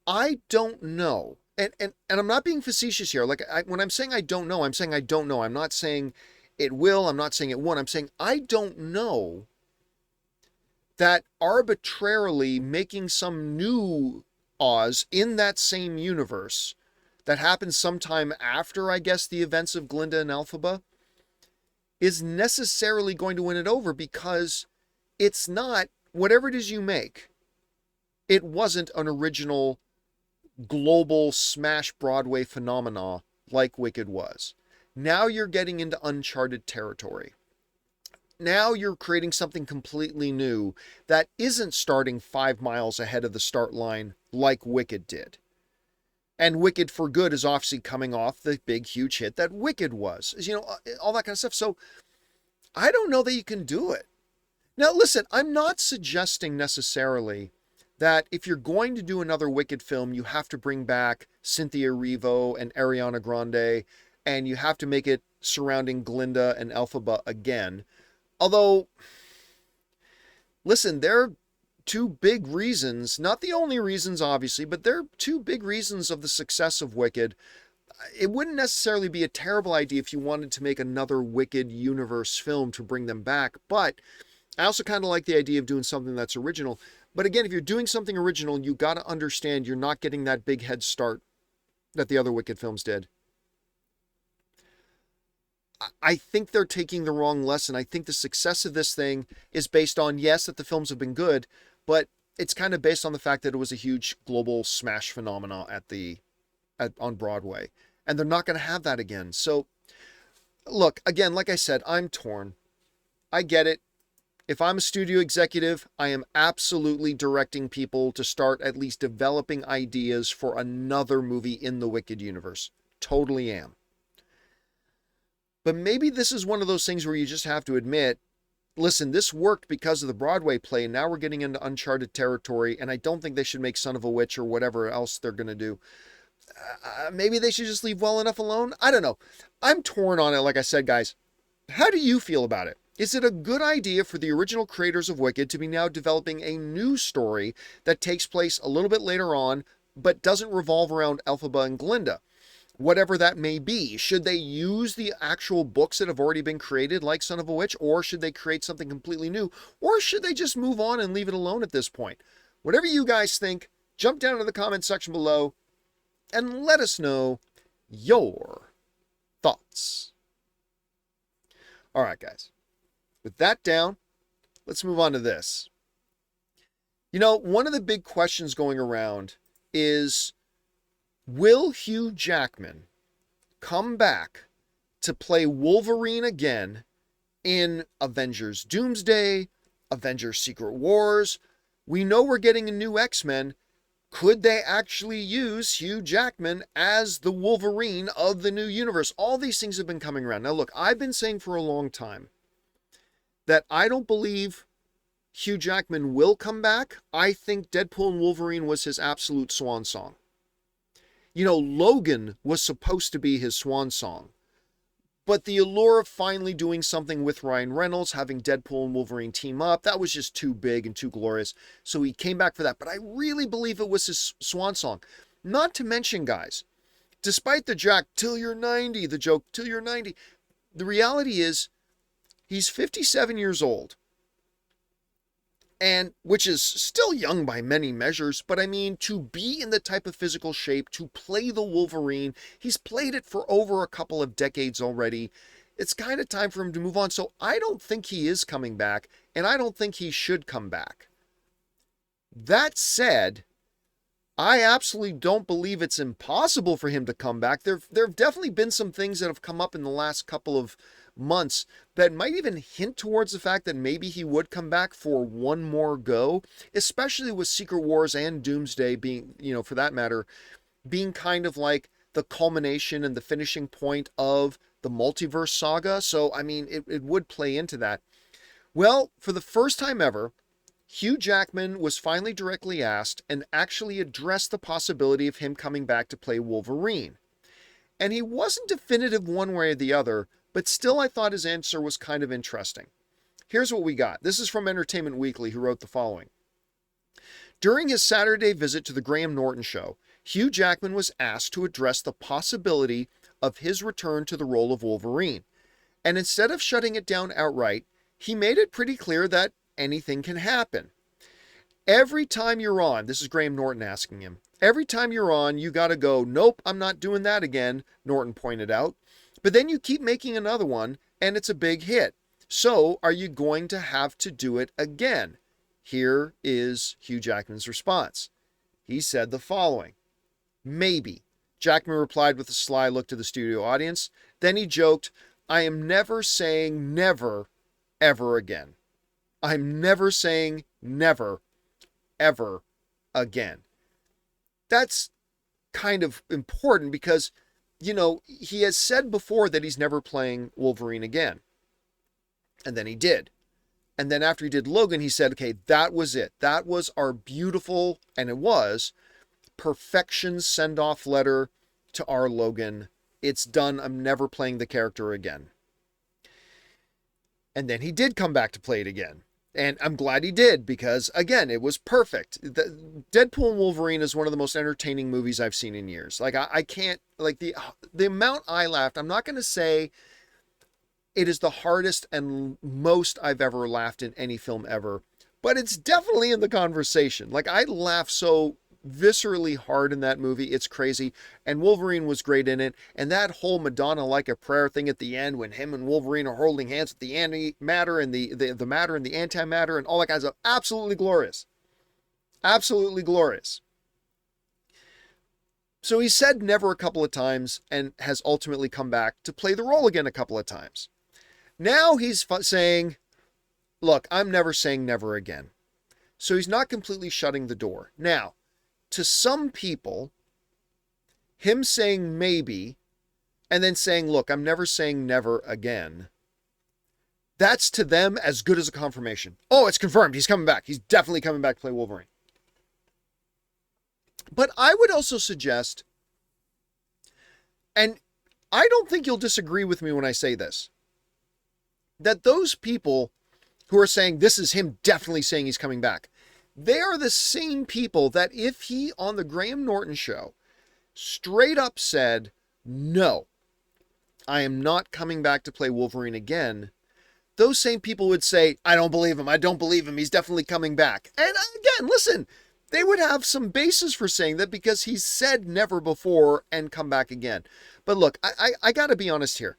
I don't know. And I'm not being facetious here. Like, when I'm saying I don't know, I'm saying I don't know. I'm not saying it will. I'm not saying it won't. I'm saying I don't know that arbitrarily making some new Oz in that same universe that happens sometime after, I guess, the events of Glinda and Elphaba is necessarily going to win it over, because it's not, whatever it is you make, it wasn't an original global smash Broadway phenomena like Wicked was. Now you're getting into uncharted territory. Now you're creating something completely new that isn't starting 5 miles ahead of the start line like Wicked did. And Wicked for Good is obviously coming off the big, huge hit that Wicked was. You know, all that kind of stuff. So I don't know that you can do it. Now, listen, I'm not suggesting necessarily that if you're going to do another Wicked film, you have to bring back Cynthia Erivo and Ariana Grande, and you have to make it surrounding Glinda and Elphaba again. Although, listen, there are two big reasons, not the only reasons, obviously, but there are two big reasons of the success of Wicked. It wouldn't necessarily be a terrible idea if you wanted to make another Wicked universe film to bring them back, but I also kind of like the idea of doing something that's original. But again, if you're doing something original, you got to understand you're not getting that big head start that the other Wicked films did. I think they're taking the wrong lesson. I think the success of this thing is based on, yes, that the films have been good, but it's kind of based on the fact that it was a huge global smash phenomenon on Broadway. And they're not going to have that again. So, look, again, like I said, I'm torn. I get it. If I'm a studio executive, I am absolutely directing people to start at least developing ideas for another movie in the Wicked universe. Totally am. But maybe this is one of those things where you just have to admit, listen, this worked because of the Broadway play, and now we're getting into uncharted territory, and I don't think they should make Son of a Witch or whatever else they're going to do. Maybe they should just leave Well Enough alone? I don't know. I'm torn on it, like I said, guys. How do you feel about it? Is it a good idea for the original creators of Wicked to be now developing a new story that takes place a little bit later on, but doesn't revolve around Elphaba and Glinda? Whatever that may be. Should they use the actual books that have already been created, like Son of a Witch, or should they create something completely new? Or should they just move on and leave it alone at this point? Whatever you guys think, jump down to the comment section below and let us know your thoughts. All right, guys. With that down, let's move on to this. You know, one of the big questions going around is, will Hugh Jackman come back to play Wolverine again in Avengers Doomsday, Avengers Secret Wars? We know we're getting a new X-Men. Could they actually use Hugh Jackman as the Wolverine of the new universe? All these things have been coming around. Now, look, I've been saying for a long time that I don't believe Hugh Jackman will come back. I think Deadpool and Wolverine was his absolute swan song. You know, Logan was supposed to be his swan song. But the allure of finally doing something with Ryan Reynolds, having Deadpool and Wolverine team up, that was just too big and too glorious. So he came back for that. But I really believe it was his swan song. Not to mention, guys, despite the Jack, till you're 90, the joke, till you're 90, the reality is he's 57 years old. And which is still young by many measures, but I mean, to be in the type of physical shape, to play the Wolverine, he's played it for over a couple of decades already. It's kind of time for him to move on. So I don't think he is coming back, and I don't think he should come back. That said, I absolutely don't believe it's impossible for him to come back. There have definitely been some things that have come up in the last couple of months that might even hint towards the fact that maybe he would come back for one more go, especially with Secret Wars and Doomsday being, for that matter, being kind of like the culmination and the finishing point of the multiverse saga. So, I mean, it would play into that. Well, for the first time ever, Hugh Jackman was finally directly asked and actually addressed the possibility of him coming back to play Wolverine. And he wasn't definitive one way or the other, but still I thought his answer was kind of interesting. Here's what we got. This is from Entertainment Weekly, who wrote the following. During his Saturday visit to the Graham Norton Show, Hugh Jackman was asked to address the possibility of his return to the role of Wolverine. And instead of shutting it down outright, he made it pretty clear that anything can happen. Every time you're on, this is Graham Norton asking him, every time you're on, you got to go, nope, I'm not doing that again, Norton pointed out. But then you keep making another one, and it's a big hit. So are you going to have to do it again? Here is Hugh Jackman's response. He said the following. Maybe. Jackman replied with a sly look to the studio audience. Then he joked, I am never saying never, ever again. I'm never saying never, ever again. That's kind of important because, he has said before that he's never playing Wolverine again. And then he did. And then after he did Logan, he said, okay, that was it. That was our beautiful, and it was, perfection send-off letter to our Logan. It's done. I'm never playing the character again. And then he did come back to play it again. And I'm glad he did because, again, it was perfect. Deadpool and Wolverine is one of the most entertaining movies I've seen in years. Like, I can't, like, the amount I laughed, I'm not going to say it is the hardest and most I've ever laughed in any film ever, but it's definitely in the conversation. Like, I laugh so viscerally hard in that movie. It's crazy. And Wolverine was great in it. And that whole Madonna like a prayer thing at the end when him and Wolverine are holding hands with the antimatter and the matter and the antimatter and all that kind of stuff. Absolutely glorious. Absolutely glorious. So he said never a couple of times and has ultimately come back to play the role again a couple of times. Now he's saying, look, I'm never saying never again. So he's not completely shutting the door. Now, to some people, him saying maybe and then saying, look, I'm never saying never again, that's to them as good as a confirmation. Oh, it's confirmed. He's coming back. He's definitely coming back to play Wolverine. But I would also suggest, and I don't think you'll disagree with me when I say this, that those people who are saying this is him definitely saying he's coming back, they are the same people that if he on the Graham Norton Show straight up said, no, I am not coming back to play Wolverine again, those same people would say, I don't believe him. I don't believe him. He's definitely coming back. And again, listen, they would have some basis for saying that because he's said never before and come back again. But look, I got to be honest here.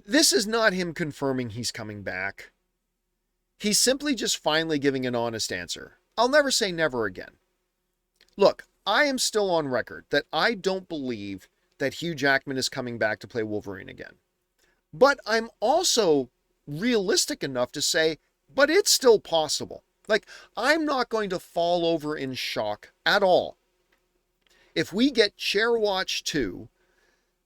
This is not him confirming he's coming back. He's simply just finally giving an honest answer. I'll never say never again. Look, I am still on record that I don't believe that Hugh Jackman is coming back to play Wolverine again. But I'm also realistic enough to say, but it's still possible. Like, I'm not going to fall over in shock at all if we get Chair Watch 2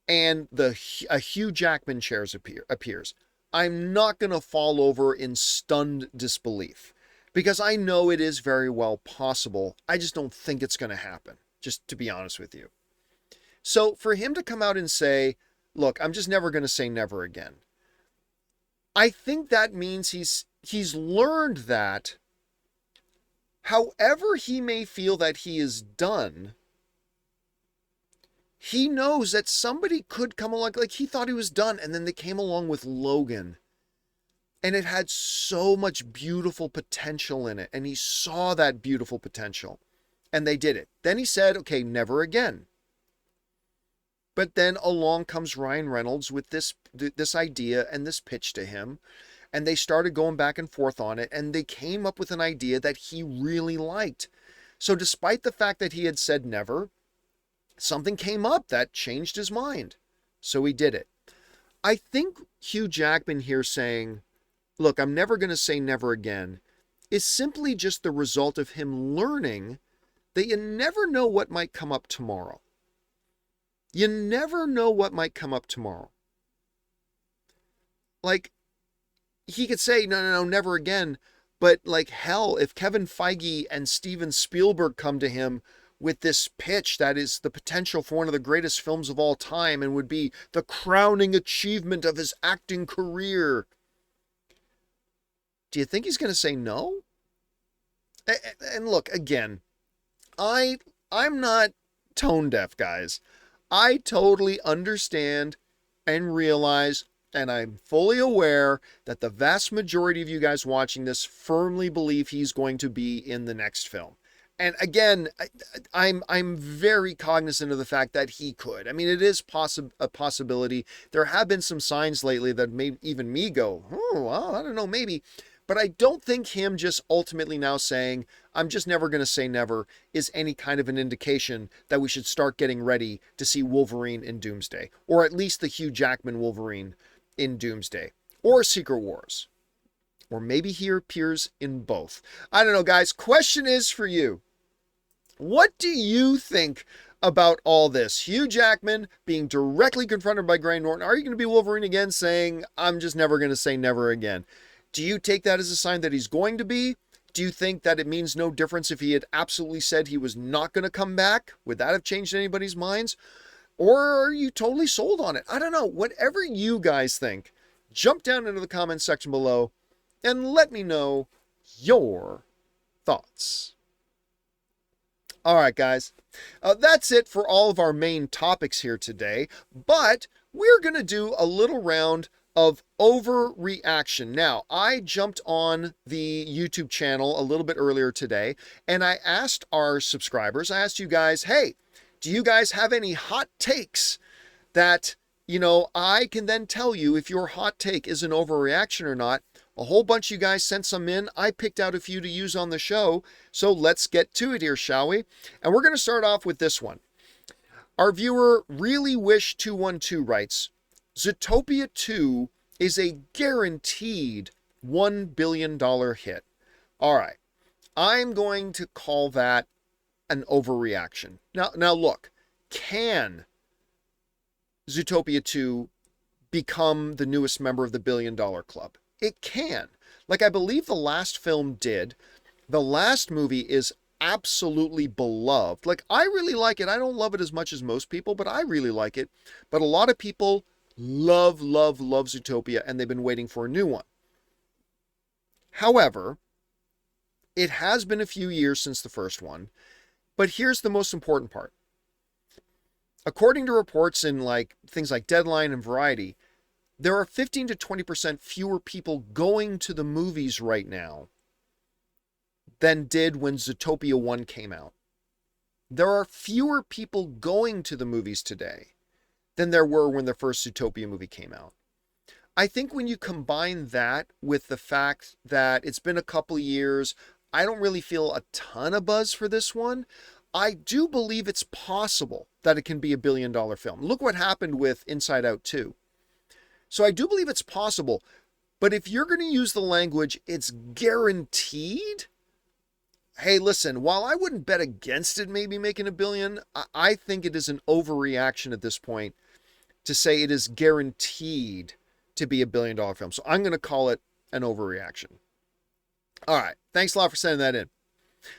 and a Hugh Jackman chairs appears. I'm not going to fall over in stunned disbelief because I know it is very well possible. I just don't think it's going to happen, just to be honest with you. So for him to come out and say, look, I'm just never going to say never again. I think that means he's learned that however he may feel that he is done, he knows that somebody could come along, like he thought he was done, and then they came along with Logan. And it had so much beautiful potential in it, and he saw that beautiful potential, and they did it. Then he said, okay, never again. But then along comes Ryan Reynolds with this idea and this pitch to him, and they started going back and forth on it, and they came up with an idea that he really liked. So despite the fact that he had said never, something came up that changed his mind. So he did it. I think Hugh Jackman here saying, look, I'm never going to say never again, is simply just the result of him learning that you never know what might come up tomorrow. You never know what might come up tomorrow. Like, he could say, no, never again. But like hell, if Kevin Feige and Steven Spielberg come to him with this pitch that is the potential for one of the greatest films of all time and would be the crowning achievement of his acting career, do you think he's going to say no? And look, again, I'm not tone deaf, guys. I totally understand and realize, and I'm fully aware that the vast majority of you guys watching this firmly believe he's going to be in the next film. And again, I'm very cognizant of the fact that he could. I mean, it is a possibility. There have been some signs lately that made even me go, oh, well, I don't know, maybe. But I don't think him just ultimately now saying, I'm just never going to say never, is any kind of an indication that we should start getting ready to see Wolverine in Doomsday. Or at least the Hugh Jackman Wolverine in Doomsday. Or Secret Wars. Or maybe he appears in both. I don't know, guys. Question is for you. What do you think about all this? Hugh Jackman being directly confronted by Graham Norton. Are you going to be Wolverine again saying, I'm just never going to say never again? Do you take that as a sign that he's going to be? Do you think that it means no difference if he had absolutely said he was not going to come back? Would that have changed anybody's minds? Or are you totally sold on it? I don't know. Whatever you guys think, jump down into the comments section below and let me know your thoughts. All right, guys. That's it for all of our main topics here today. But we're going to do a little round of overreaction. Now, I jumped on the YouTube channel a little bit earlier today, and I asked our subscribers, I asked you guys, hey, do you guys have any hot takes that, I can then tell you if your hot take is an overreaction or not? A whole bunch of you guys sent some in. I picked out a few to use on the show, so let's get to it here, shall we? And we're going to start off with this one. Our viewer, Really Wish 212 writes, Zootopia 2 is a guaranteed $1 billion hit. All right. I'm going to call that an overreaction. Now look, can Zootopia 2 become the newest member of the $1 billion club? It can. Like I believe the last film did. The last movie is absolutely beloved. Like, I really like it. I don't love it as much as most people, but I really like it. But a lot of people love Zootopia, and they've been waiting for a new one. However, it has been a few years since the first one, but here's the most important part. According to reports in things like Deadline and Variety, there are 15 to 20% fewer people going to the movies right now than did when Zootopia 1 came out. There are fewer people going to the movies today than there were when the first Zootopia movie came out. I think when you combine that with the fact that it's been a couple of years, I don't really feel a ton of buzz for this one. I do believe it's possible that it can be a $1 billion film. Look what happened with Inside Out 2. So I do believe it's possible. But if you're going to use the language, it's guaranteed. Hey, listen, while I wouldn't bet against it maybe making $1 billion, I think it is an overreaction at this point to say it is guaranteed to be a billion-dollar film. So I'm going to call it an overreaction. All right. Thanks a lot for sending that in.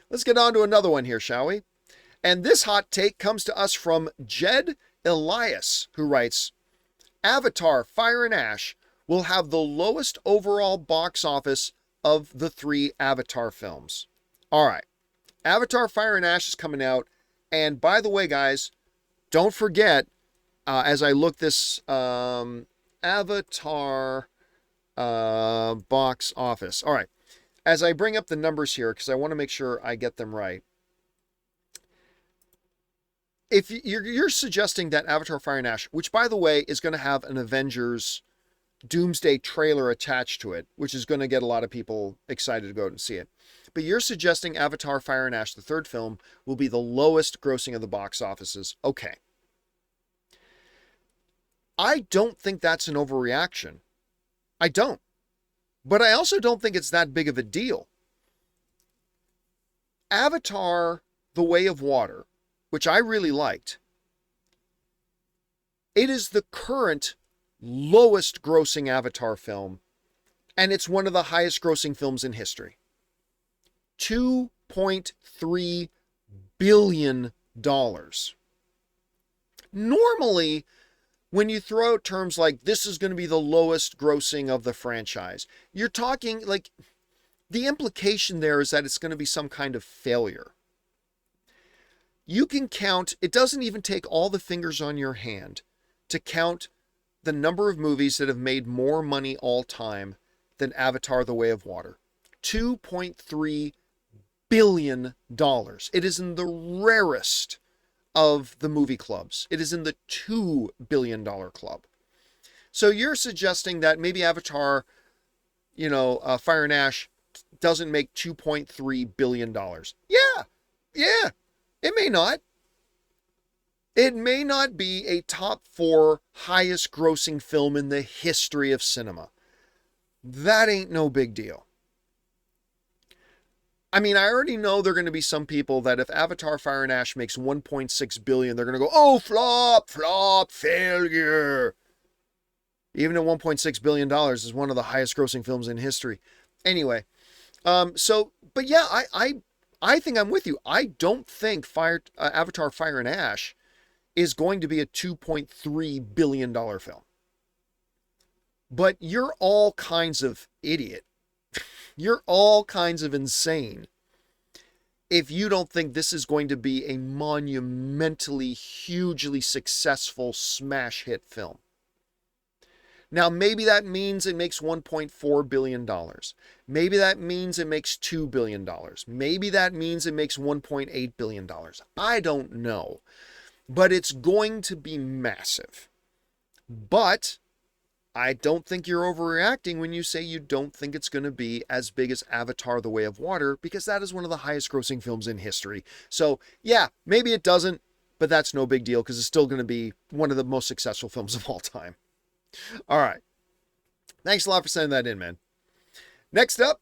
Let's get on to another one here, shall we? And this hot take comes to us from Jed Elias, who writes, Avatar: Fire and Ash will have the lowest overall box office of the 3 Avatar films. All right. Avatar: Fire and Ash is coming out. And by the way, guys, don't forget, as I look this Avatar box office. All right. As I bring up the numbers here, because I want to make sure I get them right. If you're suggesting that Avatar: Fire and Ash, which by the way is going to have an Avengers Doomsday trailer attached to it, which is going to get a lot of people excited to go out and see it. But you're suggesting Avatar: Fire and Ash, the 3rd film, will be the lowest grossing of the box offices. Okay. I don't think that's an overreaction. I don't. But I also don't think it's that big of a deal. Avatar: The Way of Water, which I really liked, it is the current lowest grossing Avatar film, and it's one of the highest grossing films in history. $2.3 billion. Normally, when you throw out terms like this is going to be the lowest grossing of the franchise, you're talking like the implication there is that it's going to be some kind of failure. You can count, it doesn't even take all the fingers on your hand to count the number of movies that have made more money all time than Avatar: The Way of Water. $2.3 billion. It is in the rarest of the movie clubs. It is in the $2 billion club. So you're suggesting that maybe Avatar, Fire and Ash doesn't make $2.3 billion. Yeah. It may not. It may not be a top 4 highest grossing film in the history of cinema. That ain't no big deal. I mean, I already know there are going to be some people that if Avatar: Fire and Ash makes $1.6 billion, they're going to go, oh, flop, failure. Even at $1.6 billion is one of the highest grossing films in history. Anyway, but yeah, I think I'm with you. I don't think Avatar: Fire and Ash is going to be a $2.3 billion film. But you're all kinds of idiot. You're all kinds of insane if you don't think this is going to be a monumentally, hugely successful smash hit film. Now, maybe that means it makes $1.4 billion. Maybe that means it makes $2 billion. Maybe that means it makes $1.8 billion. I don't know. But it's going to be massive. But I don't think you're overreacting when you say you don't think it's going to be as big as Avatar: The Way of Water, because that is one of the highest grossing films in history. So yeah, maybe it doesn't, but that's no big deal because it's still going to be one of the most successful films of all time. All right. Thanks a lot for sending that in, man. Next up,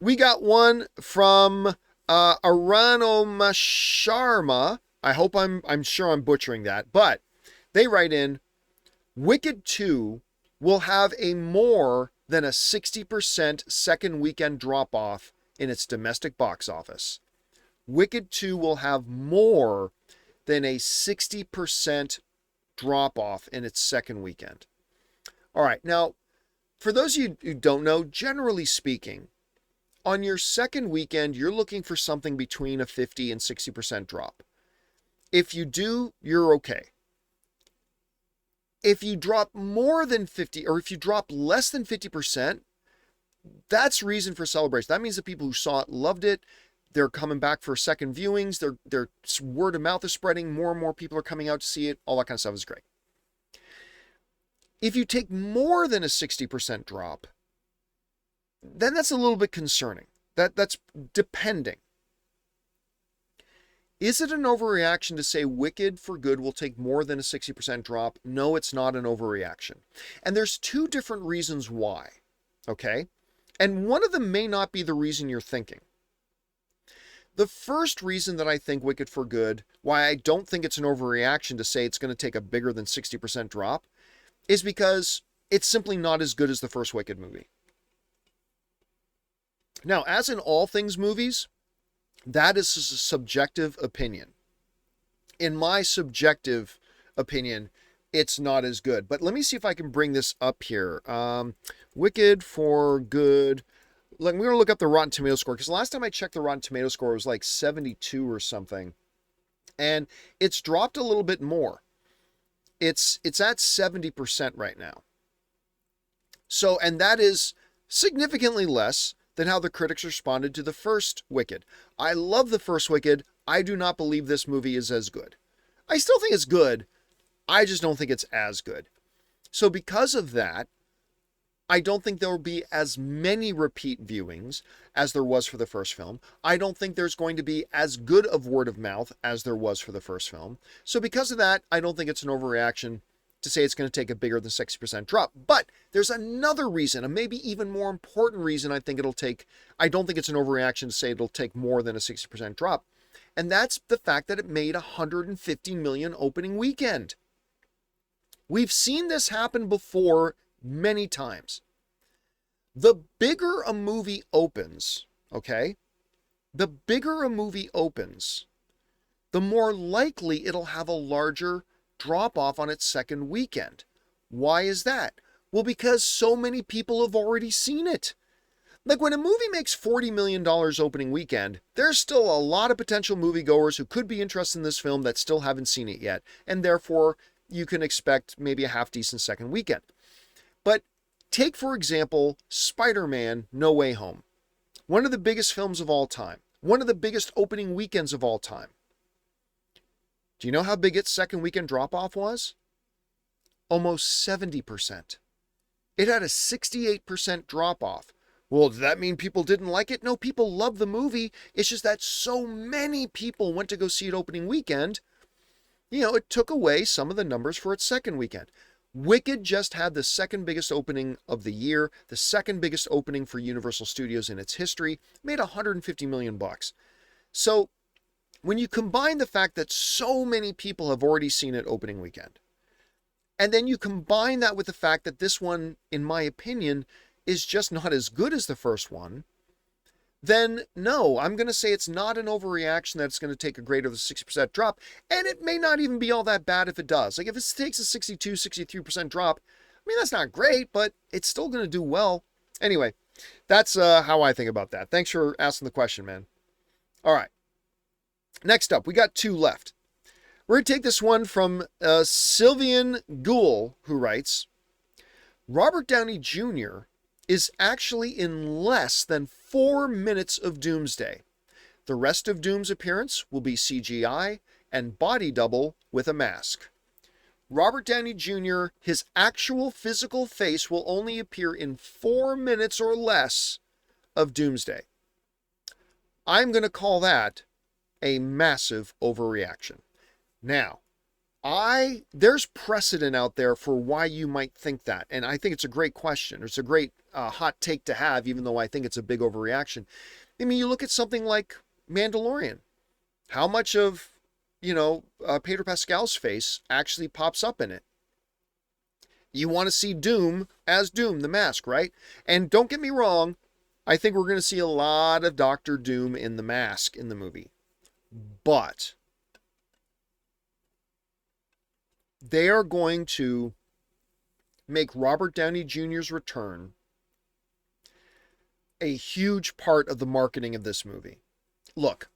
we got one from Arano Masharma. I hope I'm sure I'm butchering that, but they write in, Wicked 2 will have a more than a 60% second weekend drop-off in its domestic box office. Wicked 2 will have more than a 60% drop-off in its second weekend. All right, now, for those of you who don't know, generally speaking, on your second weekend, you're looking for something between a 50 and 60% drop. If you do, you're okay. If you drop more than 50, or if you drop less than 50%, that's reason for celebration. That means the people who saw it loved it. They're coming back for second viewings. Their word of mouth is spreading. More and more people are coming out to see it. All that kind of stuff is great. If you take more than a 60% drop, then that's a little bit concerning. That's depending. Is it an overreaction to say Wicked for Good will take more than a 60% drop? No, it's not an overreaction. And there's 2 different reasons why, okay? And one of them may not be the reason you're thinking. The first reason that I think Wicked for Good, why I don't think it's an overreaction to say it's going to take a bigger than 60% drop, is because it's simply not as good as the first Wicked movie. Now, as in all things movies, that is a subjective opinion. In my subjective opinion, it's not as good. But let me see if I can bring this up here. Wicked for good. Look, we're going to look up the Rotten Tomato score, because last time I checked the Rotten Tomato score, it was like 72 or something. And it's dropped a little bit more. It's at 70% right now. So, and that is significantly less than how the critics responded to the first Wicked. I love the first Wicked. I do not believe this movie is as good. I still think it's good. I just don't think it's as good. So because of that, I don't think there will be as many repeat viewings as there was for the first film. I don't think there's going to be as good of word of mouth as there was for the first film. So because of that, I don't think it's an overreaction to say it's going to take a bigger than 60% drop. But there's another reason, a maybe even more important reason I don't think it's an overreaction to say it'll take more than a 60% drop. And that's the fact that it made $150 million opening weekend. We've seen this happen before many times. The bigger a movie opens, okay? The bigger a movie opens, the more likely it'll have a larger drop off on its second weekend. Why is that? Well, because so many people have already seen it. Like when a movie makes $40 million opening weekend, there's still a lot of potential moviegoers who could be interested in this film that still haven't seen it yet, and therefore you can expect maybe a half-decent second weekend. But take, for example, Spider-Man No Way Home. One of the biggest films of all time. One of the biggest opening weekends of all time. Do you know how big its second weekend drop-off was? Almost 70%. It had a 68% drop-off. Well, does that mean people didn't like it? No, people love the movie. It's just that so many people went to go see it opening weekend. It took away some of the numbers for its second weekend. Wicked just had the second biggest opening of the year, the second biggest opening for Universal Studios in its history, made $150 million. So when you combine the fact that so many people have already seen it opening weekend, and then you combine that with the fact that this one, in my opinion, is just not as good as the first one, then no, I'm going to say it's not an overreaction that it's going to take a greater than 60% drop, and it may not even be all that bad if it does. Like if it takes a 62, 63% drop, I mean, that's not great, but it's still going to do well. Anyway, that's how I think about that. Thanks for asking the question, man. All right. Next up, we got two left. We're going to take this one from Sylvian Gould, who writes, Robert Downey Jr. is actually in less than 4 minutes of Doomsday. The rest of Doom's appearance will be CGI and body double with a mask. Robert Downey Jr., his actual physical face will only appear in 4 minutes or less of Doomsday. I'm going to call that a massive overreaction. Now, there's precedent out there for why you might think that, and I think it's a great question. It's a great hot take to have, even though I think it's a big overreaction. I mean, you look at something like Mandalorian. How much of, Pedro Pascal's face actually pops up in it? You want to see Doom as Doom, the mask, right? And don't get me wrong, I think we're going to see a lot of Doctor Doom in the mask in the movie. But they are going to make Robert Downey Jr.'s return a huge part of the marketing of this movie. Look,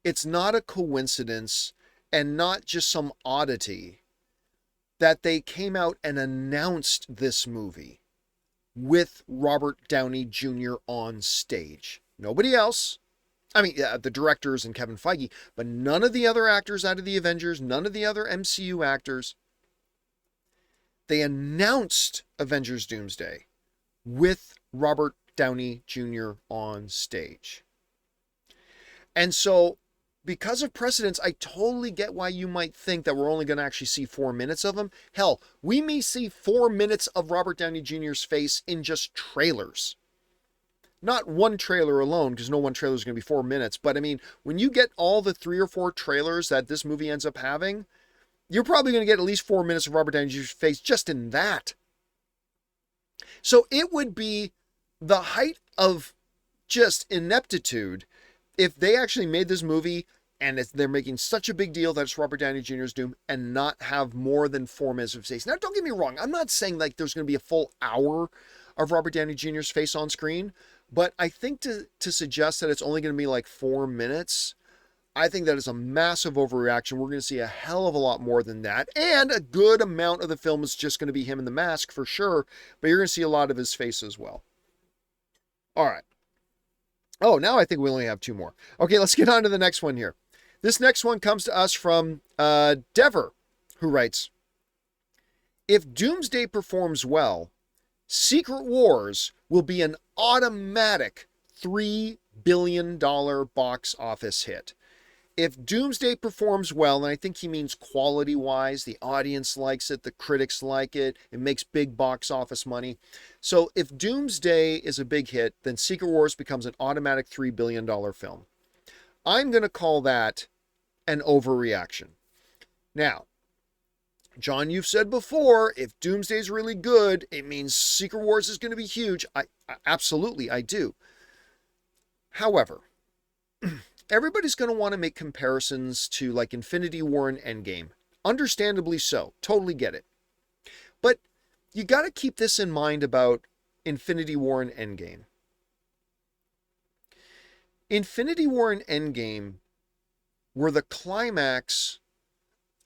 it's not a coincidence and not just some oddity that they came out and announced this movie with Robert Downey Jr. on stage. Nobody else. I mean, the directors and Kevin Feige, but none of the other actors out of the Avengers, none of the other MCU actors. They announced Avengers Doomsday with Robert Downey Jr. on stage. And so, because of precedence, I totally get why you might think that we're only going to actually see 4 minutes of him. Hell, we may see 4 minutes of Robert Downey Jr.'s face in just trailers. Not one trailer alone, because no one trailer is going to be 4 minutes. But I mean, when you get all the 3 or 4 trailers that this movie ends up having, You're probably going to get at least 4 minutes of Robert Downey Jr.'s face just in that. So it would be the height of just ineptitude if they actually made this movie and they're making such a big deal that it's Robert Downey Jr.'s Doom and not have more than 4 minutes of face. Now, don't get me wrong. I'm not saying like there's going to be a full hour of Robert Downey Jr.'s face on screen, but I think to suggest that it's only going to be like 4 minutes, I think that is a massive overreaction. We're going to see a hell of a lot more than that. And a good amount of the film is just going to be him in the mask for sure, but you're going to see a lot of his face as well. All right. Oh, now I think we only have 2 more. Okay, let's get on to the next one here. This next one comes to us from Dever, who writes, if Doomsday performs well, Secret Wars will be an automatic $3 billion box office hit. If Doomsday performs well, and I think he means quality-wise, the audience likes it, the critics like it, it makes big box office money. So if Doomsday is a big hit, then Secret Wars becomes an automatic $3 billion film. I'm going to call that an overreaction. Now, John, you've said before, if Doomsday is really good, it means Secret Wars is going to be huge. Absolutely, I do. However, everybody's going to want to make comparisons to like Infinity War and Endgame. Understandably so. Totally get it. But you got to keep this in mind about Infinity War and Endgame. Infinity War and Endgame were the climax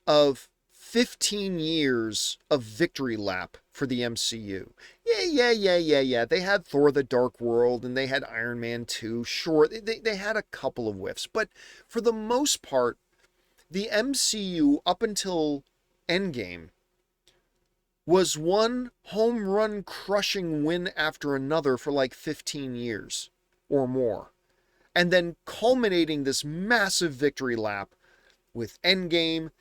of 15 years of victory lap for the MCU. Yeah. They had Thor the Dark World and they had Iron Man 2. Sure, they had a couple of whiffs. But for the most part, the MCU up until Endgame was one home run crushing win after another for like 15 years or more. And then culminating this massive victory lap with Endgame.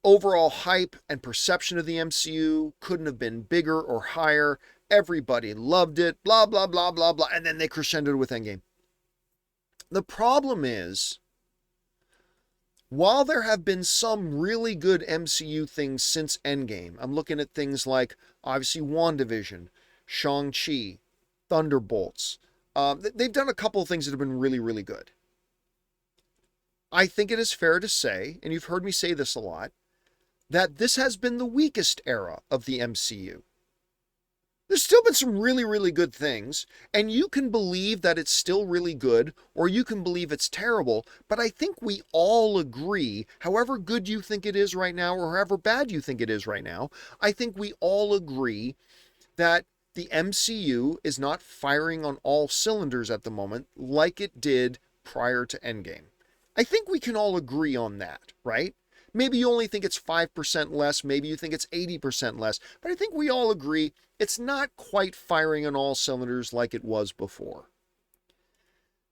Overall hype and perception of the MCU couldn't have been bigger or higher. Everybody loved it, blah, blah, blah, blah, blah. And then they crescendoed with Endgame. The problem is, while there have been some really good MCU things since Endgame, I'm looking at things like, obviously, WandaVision, Shang-Chi, Thunderbolts. They've done a couple of things that have been really, really good. I think it is fair to say, and you've heard me say this a lot, that this has been the weakest era of the MCU. There's still been some really, really good things, and you can believe that it's still really good, or you can believe it's terrible, but I think we all agree, however good you think it is right now, or however bad you think it is right now, I think we all agree that the MCU is not firing on all cylinders at the moment like it did prior to Endgame. I think we can all agree on that, right? Maybe you only think it's 5% less, maybe you think it's 80% less, but I think we all agree it's not quite firing on all cylinders like it was before.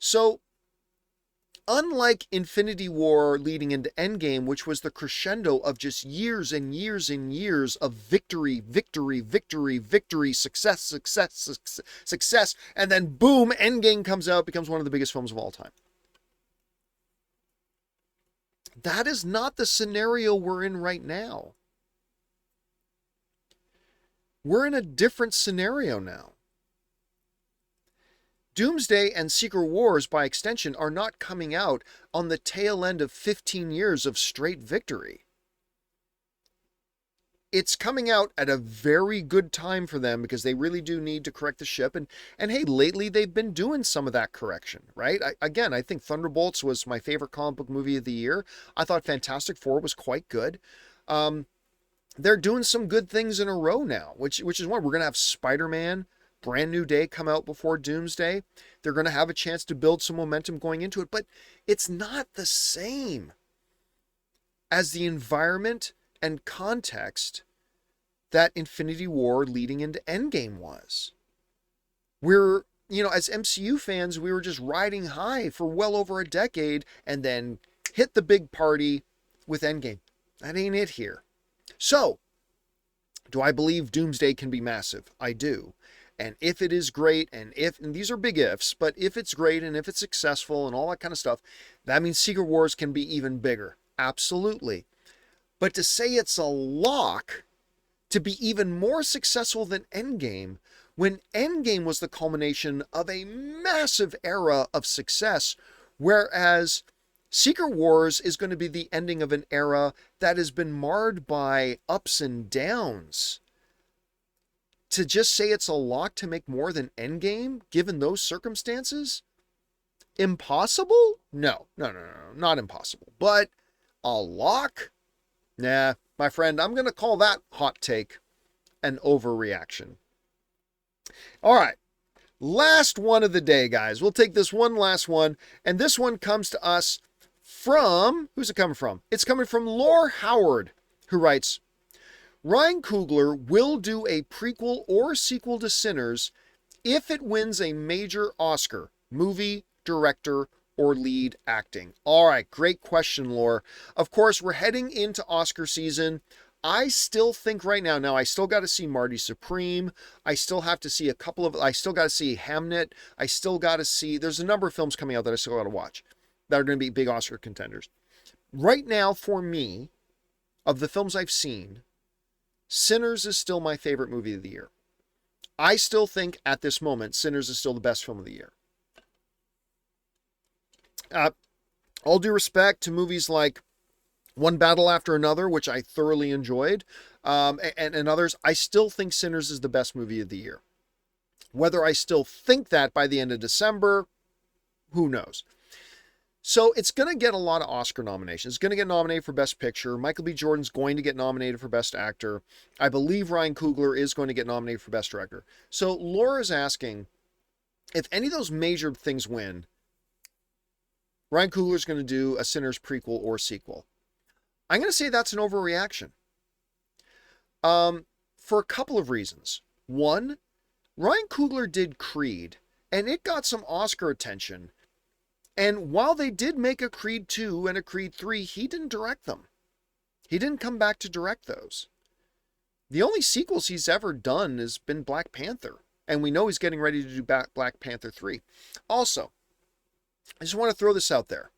So, unlike Infinity War leading into Endgame, which was the crescendo of just years and years and years of victory, success, and then boom, Endgame comes out, becomes one of the biggest films of all time. That is not the scenario we're in right now. We're in a different scenario now. Doomsday and Secret Wars, by extension, are not coming out on the tail end of 15 years of straight victory. It's coming out at a very good time for them because they really do need to correct the ship. And hey, lately they've been doing some of that correction, right? I think Thunderbolts was my favorite comic book movie of the year. I thought Fantastic Four was quite good. They're doing some good things in a row now, which is why we're going to have Spider-Man, Brand New Day come out before Doomsday. They're going to have a chance to build some momentum going into it, but it's not the same as the environment and context that Infinity War leading into Endgame was. We're, as MCU fans, we were just riding high for well over a decade and then hit the big party with Endgame. That ain't it here. So, do I believe Doomsday can be massive? I do. And if it is great, and these are big ifs, but if it's great and if it's successful and all that kind of stuff, that means Secret Wars can be even bigger. Absolutely. But to say it's a lock to be even more successful than Endgame, when Endgame was the culmination of a massive era of success, whereas Secret Wars is going to be the ending of an era that has been marred by ups and downs. To just say it's a lock to make more than Endgame, given those circumstances? Impossible? No, not impossible. But a lock? Nah, my friend, I'm going to call that hot take an overreaction. All right, last one of the day, guys. We'll take this one last one, and this one comes to us from, who's it coming from? It's coming from Lore Howard, who writes, Ryan Coogler will do a prequel or sequel to Sinners if it wins a major Oscar, movie, director, or lead acting. All right, great question, Lore. Of course, we're heading into Oscar season. I still think right now I still got to see Marty Supreme. I still have to see I still got to see Hamnet. I still got to see, there's a number of films coming out that I still got to watch that are going to be big Oscar contenders. Right now, for me, of the films I've seen, Sinners is still my favorite movie of the year. I still think at this moment, Sinners is still the best film of the year. All due respect to movies like One Battle After Another, which I thoroughly enjoyed, and others, I still think Sinners is the best movie of the year. Whether I still think that by the end of December, who knows? So it's going to get a lot of Oscar nominations. It's going to get nominated for Best Picture. Michael B. Jordan's going to get nominated for Best Actor. I believe Ryan Coogler is going to get nominated for Best Director. So Laura's asking, if any of those major things win, Ryan Coogler's going to do a Sinners prequel or sequel. I'm going to say that's an overreaction. For a couple of reasons. One, Ryan Coogler did Creed, and it got some Oscar attention. And while they did make a Creed 2 and a Creed 3, he didn't direct them. He didn't come back to direct those. The only sequels he's ever done has been Black Panther. And we know he's getting ready to do Black Panther 3. Also, I just want to throw this out there.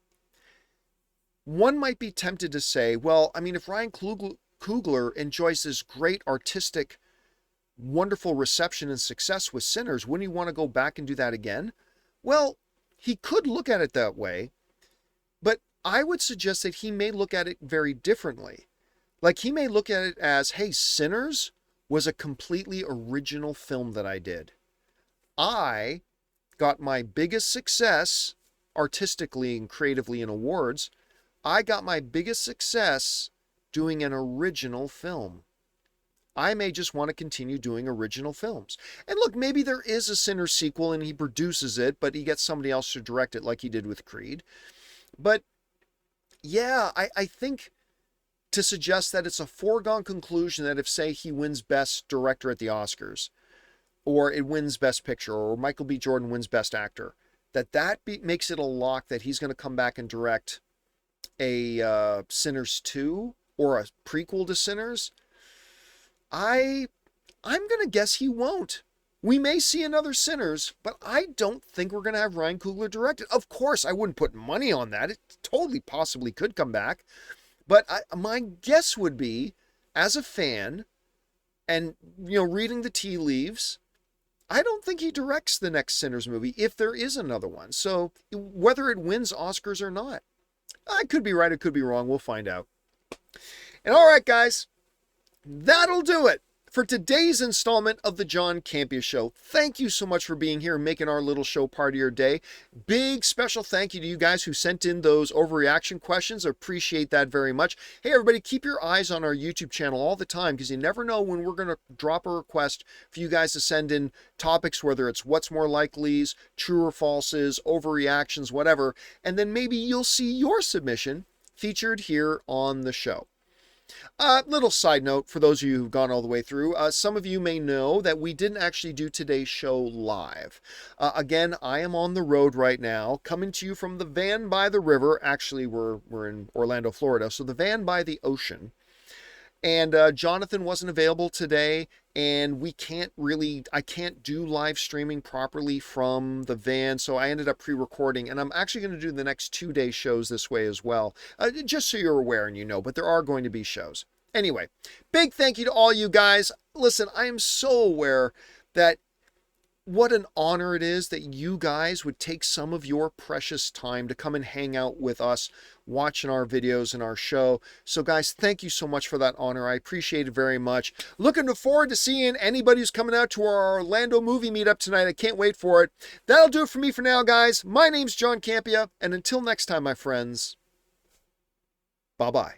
One might be tempted to say, well, I mean, if Ryan Coogler enjoys this great artistic, wonderful reception and success with Sinners, wouldn't he want to go back and do that again? Well, he could look at it that way, but I would suggest that he may look at it very differently. Like he may look at it as, hey, Sinners was a completely original film that I did. I got my biggest success artistically and creatively in awards. I got my biggest success doing an original film. I may just want to continue doing original films. And look, maybe there is a Sinners sequel and he produces it, but he gets somebody else to direct it like he did with Creed. But yeah, I think to suggest that it's a foregone conclusion that if, say, he wins Best Director at the Oscars, or it wins Best Picture, or Michael B. Jordan wins Best Actor, that makes it a lock that he's going to come back and direct a Sinners 2 or a prequel to Sinners. I'm going to guess he won't. We may see another Sinners, but I don't think we're going to have Ryan Coogler direct it. Of course, I wouldn't put money on that. It totally possibly could come back. But my guess would be, as a fan, and, reading the tea leaves, I don't think he directs the next Sinners movie if there is another one. So whether it wins Oscars or not, I could be right, I could be wrong. We'll find out. And all right, guys, that'll do it for today's installment of the John Campea Show. Thank you so much for being here and making our little show part of your day. Big special thank you to you guys who sent in those overreaction questions. I appreciate that very much. Hey, everybody, keep your eyes on our YouTube channel all the time because you never know when we're going to drop a request for you guys to send in topics, whether it's what's more likely's, true or falses, overreactions, whatever. And then maybe you'll see your submission featured here on the show. Little side note for those of you who've gone all the way through. Some of you may know that we didn't actually do today's show live. Again, I am on the road right now, coming to you from the van by the river. Actually, we're in Orlando, Florida, so the van by the ocean. And Jonathan wasn't available today, and I can't do live streaming properly from the van, so I ended up pre-recording, and I'm actually going to do the next 2-day shows this way as well, just so you're aware and you know, but there are going to be shows. Anyway, big thank you to all you guys. Listen, I am so aware that what an honor it is that you guys would take some of your precious time to come and hang out with us watching our videos and our show. So guys, thank you so much for that honor. I appreciate it very much. Looking forward to seeing anybody who's coming out to our Orlando movie meetup tonight. I can't wait for it. That'll do it for me for now, guys. My name's John Campea, and until next time, my friends, bye-bye.